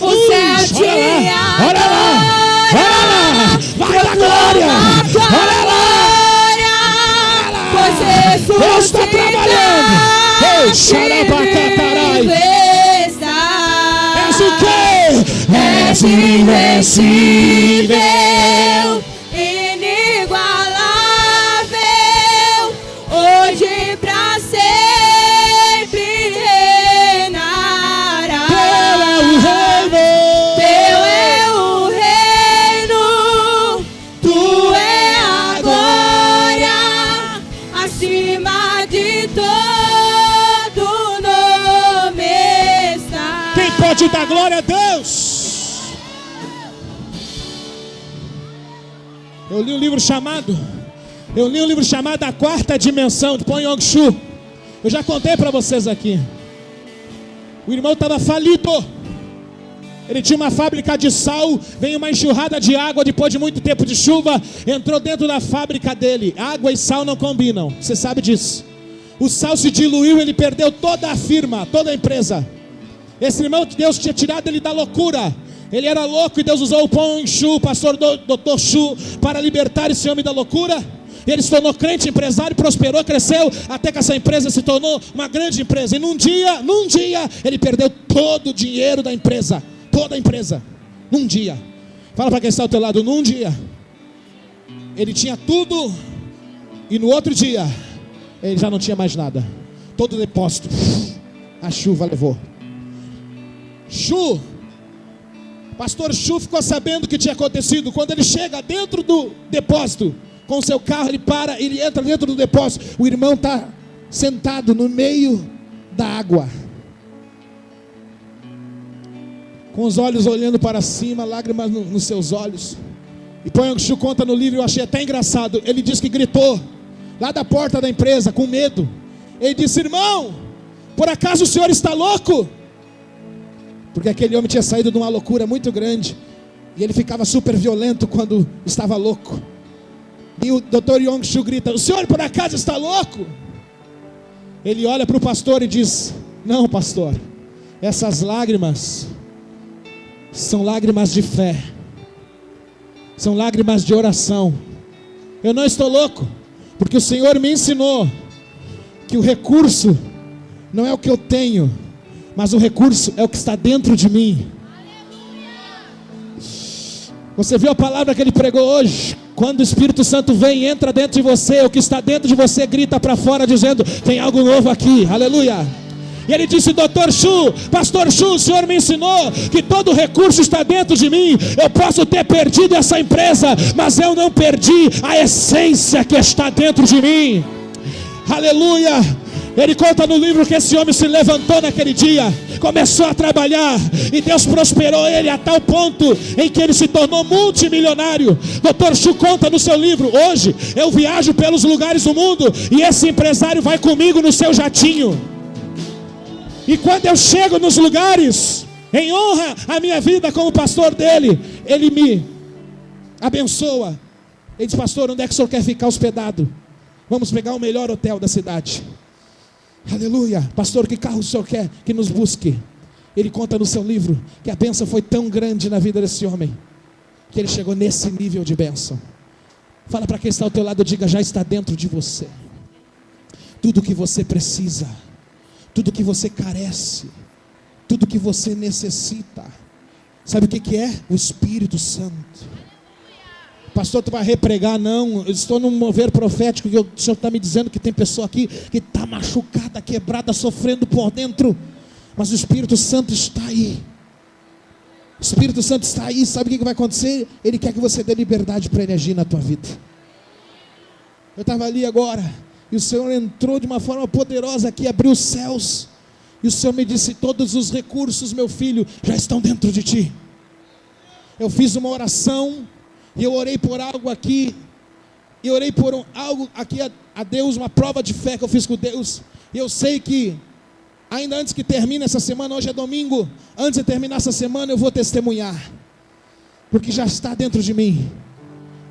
O céu te ora lá, vai da glória, ora lá. Eu estou trabalhando. Ei, xarabacatarai. És o quê? És invencível, inigualável, hoje pra sempre reinará. Teu é o reino, Diga glória a Deus. Eu li um livro chamado A Quarta Dimensão, de Paul Yong-Soo. Eu já contei para vocês aqui. O irmão estava falido. Ele tinha uma fábrica de sal. Veio uma enxurrada de água depois de muito tempo de chuva. Entrou dentro da fábrica dele. Água e sal não combinam. Você sabe disso. O sal se diluiu. Ele perdeu toda a firma, toda a empresa. Esse irmão, Deus tinha tirado ele da loucura. Ele era louco e Deus usou o Paul Yong-Soo, o pastor Dr. Shu, para libertar esse homem da loucura. Ele se tornou crente, empresário, prosperou, cresceu, até que essa empresa se tornou uma grande empresa. E num dia, ele perdeu todo o dinheiro da empresa. Toda a empresa. Num dia. Fala para quem está ao teu lado, num dia. Ele tinha tudo. E no outro dia, ele já não tinha mais nada. Todo o depósito. A chuva levou. Pastor Shu ficou sabendo o que tinha acontecido. Quando ele chega dentro do depósito, com o seu carro, ele para, ele entra dentro do depósito. O irmão está sentado no meio da água, com os olhos olhando para cima, lágrimas nos seus olhos. E Paul Yong-Soo conta no livro, eu achei até engraçado. Ele diz que gritou lá da porta da empresa, com medo. Ele disse: irmão, por acaso o senhor está louco? Porque aquele homem tinha saído de uma loucura muito grande. E ele ficava super violento quando estava louco. E o Dr. Yong-Soo grita: o senhor por acaso está louco? Ele olha para o pastor e diz: não, pastor, essas lágrimas são lágrimas de fé, são lágrimas de oração. Eu não estou louco, porque o Senhor me ensinou que o recurso não é o que eu tenho, mas o recurso é o que está dentro de mim. Você viu a palavra que ele pregou hoje? Quando o Espírito Santo vem e entra dentro de você, o que está dentro de você grita para fora dizendo: tem algo novo aqui, aleluia. E ele disse: Dr. Shu, Pastor Shu, o Senhor me ensinou que todo recurso está dentro de mim. Eu posso ter perdido essa empresa, mas eu não perdi a essência que está dentro de mim, aleluia. Ele conta no livro que esse homem se levantou naquele dia, começou a trabalhar, e Deus prosperou ele a tal ponto em que ele se tornou multimilionário. Dr. Shu conta no seu livro: hoje eu viajo pelos lugares do mundo, e esse empresário vai comigo no seu jatinho. E quando eu chego nos lugares, em honra à minha vida como pastor dele, ele me abençoa. Ele diz: pastor, onde é que o senhor quer ficar hospedado? Vamos pegar o melhor hotel da cidade. Aleluia. Pastor, que carro o senhor quer que nos busque? Ele conta no seu livro que a bênção foi tão grande na vida desse homem, que ele chegou nesse nível de bênção. Fala para quem está ao teu lado, diga: já está dentro de você. Tudo que você precisa, tudo que você carece, tudo que você necessita. Sabe o que é? O Espírito Santo. Pastor, tu vai repregar? Não, eu estou num mover profético, que o Senhor está me dizendo que tem pessoa aqui que está machucada, quebrada, sofrendo por dentro, mas o Espírito Santo está aí. O Espírito Santo está aí. Sabe o que vai acontecer? Ele quer que você dê liberdade para ele agir na tua vida. Eu estava ali agora, e o Senhor entrou de uma forma poderosa aqui, abriu os céus, e o Senhor me disse: todos os recursos, meu filho, já estão dentro de ti. Eu fiz uma oração, e eu orei por algo aqui, e eu orei por algo aqui a Deus, uma prova de fé que eu fiz com Deus. E eu sei que ainda antes que termine essa semana, hoje é domingo, antes de terminar essa semana eu vou testemunhar, porque já está dentro de mim.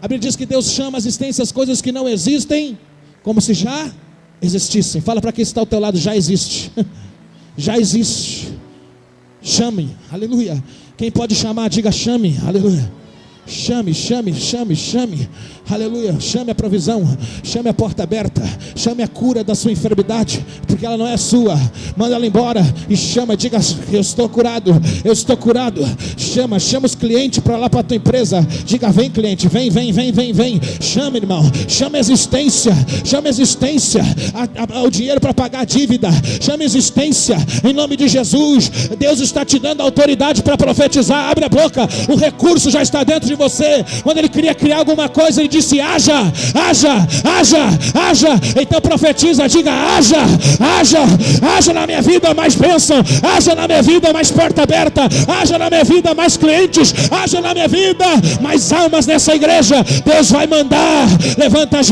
A Bíblia diz que Deus chama à existência as coisas que não existem como se já existissem. Fala para quem está ao teu lado: já existe. Já existe. Chame, aleluia. Quem pode chamar, diga: chame, aleluia. Chame, chame, chame, chame, aleluia. Chame a provisão, chame a porta aberta, chame a cura da sua enfermidade, porque ela não é sua. Manda ela embora e chama, diga: eu estou curado, eu estou curado. Chama os clientes para lá para a tua empresa. Diga: vem cliente, vem. Chama, irmão, chama a existência, o dinheiro para pagar a dívida. Chama a existência, em nome de Jesus. Deus está te dando autoridade para profetizar. Abre a boca, o recurso já está dentro de você. Quando ele queria criar alguma coisa, ele disse: haja, haja, haja, haja. Então profetiza, diga: haja, haja, haja na minha vida mais bênção, haja na minha vida mais porta aberta, haja na minha vida mais clientes, haja na minha vida mais almas nessa igreja. Deus vai mandar. Levanta as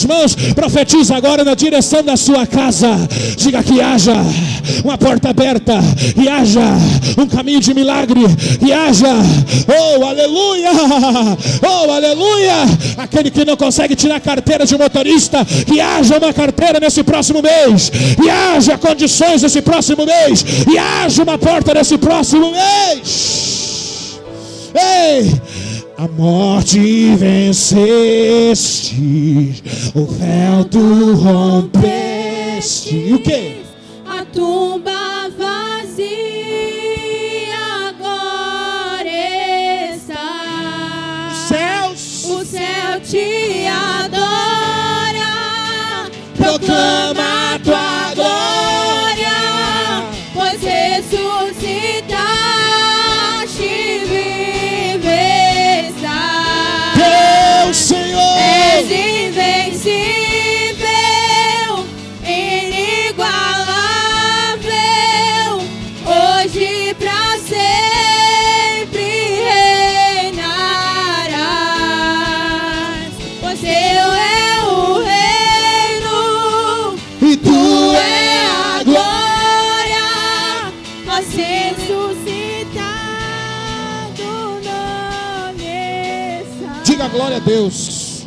mãos, profetiza agora na direção da sua casa. Diga que haja uma porta aberta, e haja um caminho de milagre, e haja, oh aleluia, oh aleluia. Aquele que não consegue tirar carteira de motorista, que haja uma carteira nesse próximo mês, e haja condições nesse próximo mês, e haja uma porta nesse próximo mês. Ei, a morte venceste, o véu tu rompeste. E o que? A tumba vazia agora está. O céu te adora, proclama a tua glória, pois ressuscitaste, vive está. Deus, Senhor, és invencível, inigualável, hoje pra sempre reinarás, pois teu é o reino, e tu é a glória, nós ressuscitado não nessa. diga glória a Deus.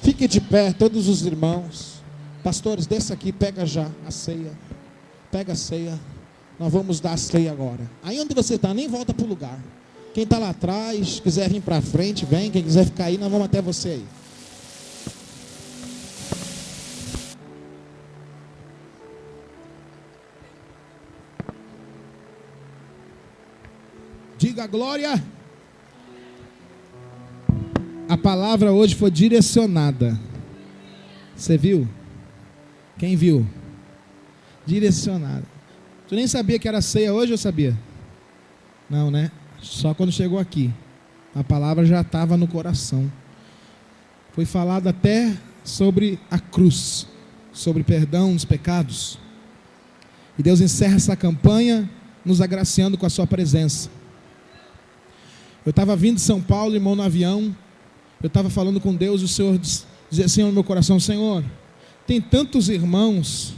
Fique de pé, todos os irmãos. Pastores, desça aqui, pega já a ceia. Pega a ceia. Nós vamos dar a ceia agora. Aí onde você está, nem volta para o lugar. Quem está lá atrás, quiser vir para frente, vem. Quem quiser ficar aí, nós vamos até você aí. Diga glória. A palavra hoje foi direcionada. Você viu? Quem viu? Direcionada. Tu nem sabia que era ceia hoje ou sabia? Não, né? Só quando chegou aqui. A palavra já estava no coração. Foi falado até sobre a cruz, sobre perdão dos pecados. E Deus encerra essa campanha nos agraciando com a sua presença. Eu estava vindo de São Paulo, irmão, no avião. Eu estava falando com Deus e o Senhor dizia assim no meu coração: Senhor, tem tantos irmãos,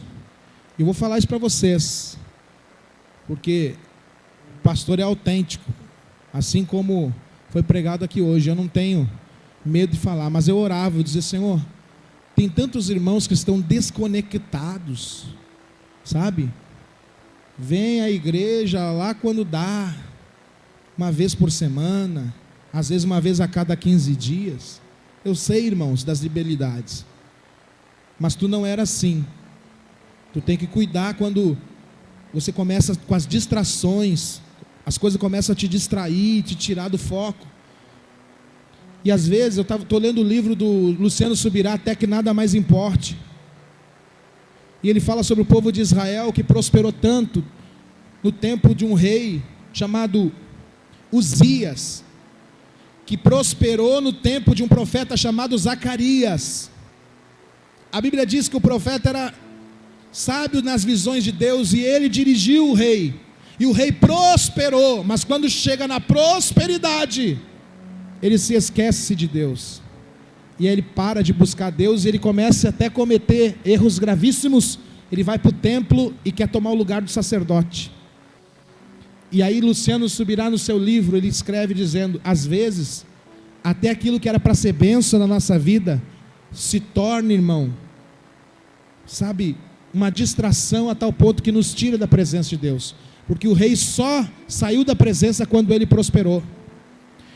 eu vou falar isso para vocês, porque o pastor é autêntico, assim como foi pregado aqui hoje. Eu não tenho medo de falar, mas eu orava, eu dizia: Senhor, tem tantos irmãos que estão desconectados, sabe? Vem à igreja lá quando dá, uma vez por semana, às vezes uma vez a cada 15 dias. Eu sei, irmãos, das debilidades, mas tu não era assim. Tu tem que cuidar quando você começa com as distrações, as coisas começam a te distrair, te tirar do foco. E às vezes, eu estou lendo o livro do Luciano Subirá, Até que Nada Mais Importe, e ele fala sobre o povo de Israel que prosperou tanto no tempo de um rei chamado Uzias, que prosperou no tempo de um profeta chamado Zacarias. A Bíblia diz que o profeta era sábio nas visões de Deus, e ele dirigiu o rei, e o rei prosperou. Mas quando chega na prosperidade, ele se esquece de Deus, e aí ele para de buscar Deus, e ele começa até a cometer erros gravíssimos. Ele vai para o templo e quer tomar o lugar do sacerdote. E aí Luciano Subirá, no seu livro, ele escreve dizendo: às vezes, até aquilo que era para ser bênção na nossa vida, se torna, irmão, sabe, uma distração a tal ponto que nos tira da presença de Deus. Porque o rei só saiu da presença quando ele prosperou.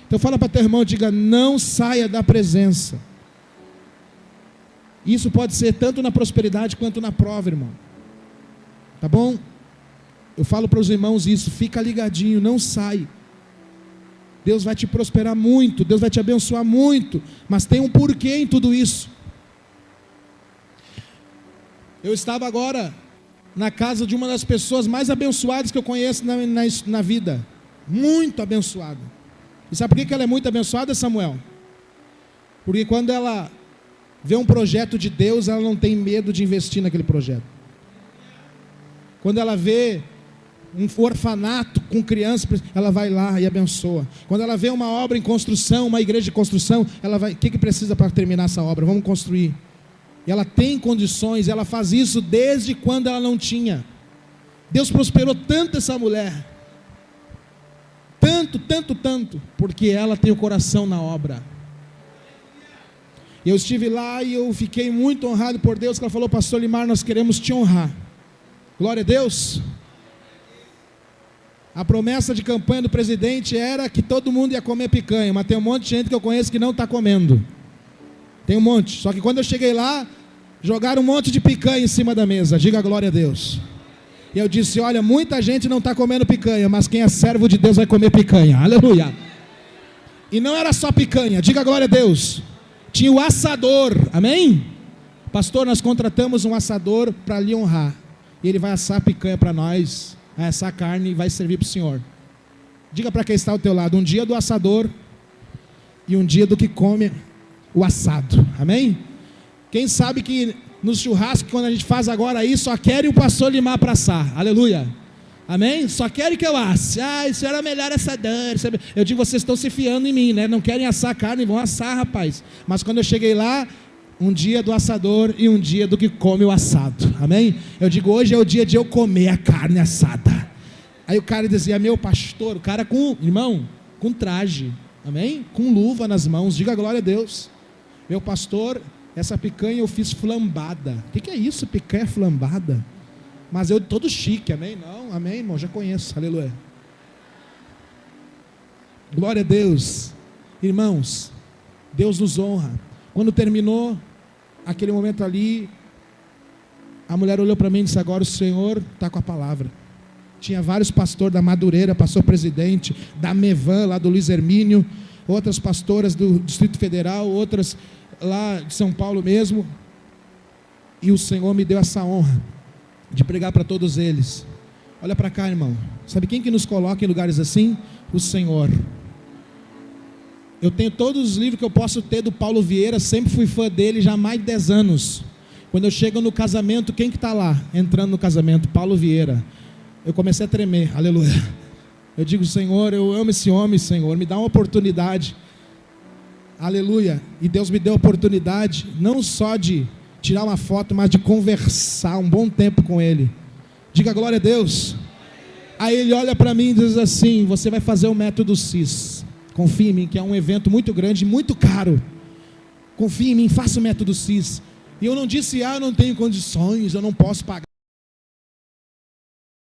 Então fala para teu irmão, diga: não saia da presença. Isso pode ser tanto na prosperidade quanto na prova, irmão. Tá bom? Eu falo para os irmãos isso, fica ligadinho, não sai. Deus vai te prosperar muito, Deus vai te abençoar muito, mas tem um porquê em tudo isso. Eu estava agora na casa de uma das pessoas mais abençoadas que eu conheço na vida, Muito abençoada. E sabe por que ela é muito abençoada, Samuel? Porque quando ela vê um projeto de Deus, ela não tem medo de investir naquele projeto. Quando ela vê um orfanato com crianças, ela vai lá e abençoa. Quando ela vê uma obra em construção, uma igreja de construção, ela vai, o que precisa para terminar essa obra? Vamos construir. E ela tem condições, ela faz isso desde quando ela não tinha. Deus prosperou tanto essa mulher, tanto, porque ela tem o coração na obra. Eu estive lá e eu fiquei muito honrado por Deus, que ela falou: pastor Limar, nós queremos te honrar. Glória a Deus. A promessa de campanha do presidente era que todo mundo ia comer picanha, mas tem um monte de gente que eu conheço que não está comendo. Tem um monte, só que quando eu cheguei lá, jogaram um monte de picanha em cima da mesa. Diga glória a Deus. E eu disse: olha, muita gente não está comendo picanha, mas quem é servo de Deus vai comer picanha. Aleluia. E não era só picanha, diga glória a Deus. Tinha o assador, amém? Pastor, nós contratamos um assador para lhe honrar. E ele vai assar picanha para nós, vai assar carne e vai servir para o Senhor. Diga para quem está ao teu lado: um dia do assador e um dia do que come o assado, amém? Quem sabe que nos churrascos, quando a gente faz agora aí, só querem o pastor Limar para assar, aleluia, amém? Só querem que eu asse. Isso era melhor assador. Eu digo, vocês estão se fiando em mim, né? Não querem assar carne, vão assar, rapaz. Mas quando eu cheguei lá, um dia do assador e um dia do que come o assado, amém? Eu digo, hoje é o dia de eu comer a carne assada. Aí o cara dizia: meu pastor, o cara com, irmão, com traje, amém? Com luva nas mãos, diga glória a Deus. Meu pastor, essa picanha eu fiz flambada. O que é isso, picanha flambada? Mas eu todo chique, amém? Não, amém, irmão, já conheço, aleluia. Glória a Deus. Irmãos, Deus nos honra. Quando terminou aquele momento ali, a mulher olhou para mim e disse: agora o Senhor está com a palavra. Tinha vários pastores da Madureira, pastor presidente, da Mevan, lá do Luiz Hermínio, outras pastoras do Distrito Federal, outras lá de São Paulo mesmo. E o Senhor me deu essa honra de pregar para todos eles. Olha para cá, irmão. Sabe quem que nos coloca em lugares assim? O Senhor. Eu tenho todos os livros que eu posso ter do Paulo Vieira, sempre fui fã dele já há mais de 10 anos. Quando eu chego no casamento, quem que está lá entrando no casamento? Paulo Vieira. Eu comecei a tremer, aleluia. Eu digo: Senhor, eu amo esse homem, Senhor, me dá uma oportunidade, aleluia. E Deus me deu a oportunidade, não só de tirar uma foto, mas de conversar um bom tempo com ele. Diga glória a Deus. Aí ele olha para mim e diz assim: você vai fazer o método CIS. Confia em mim, que é um evento muito grande, muito caro. Confia em mim, faça o método CIS. E eu não disse: eu não tenho condições, eu não posso pagar.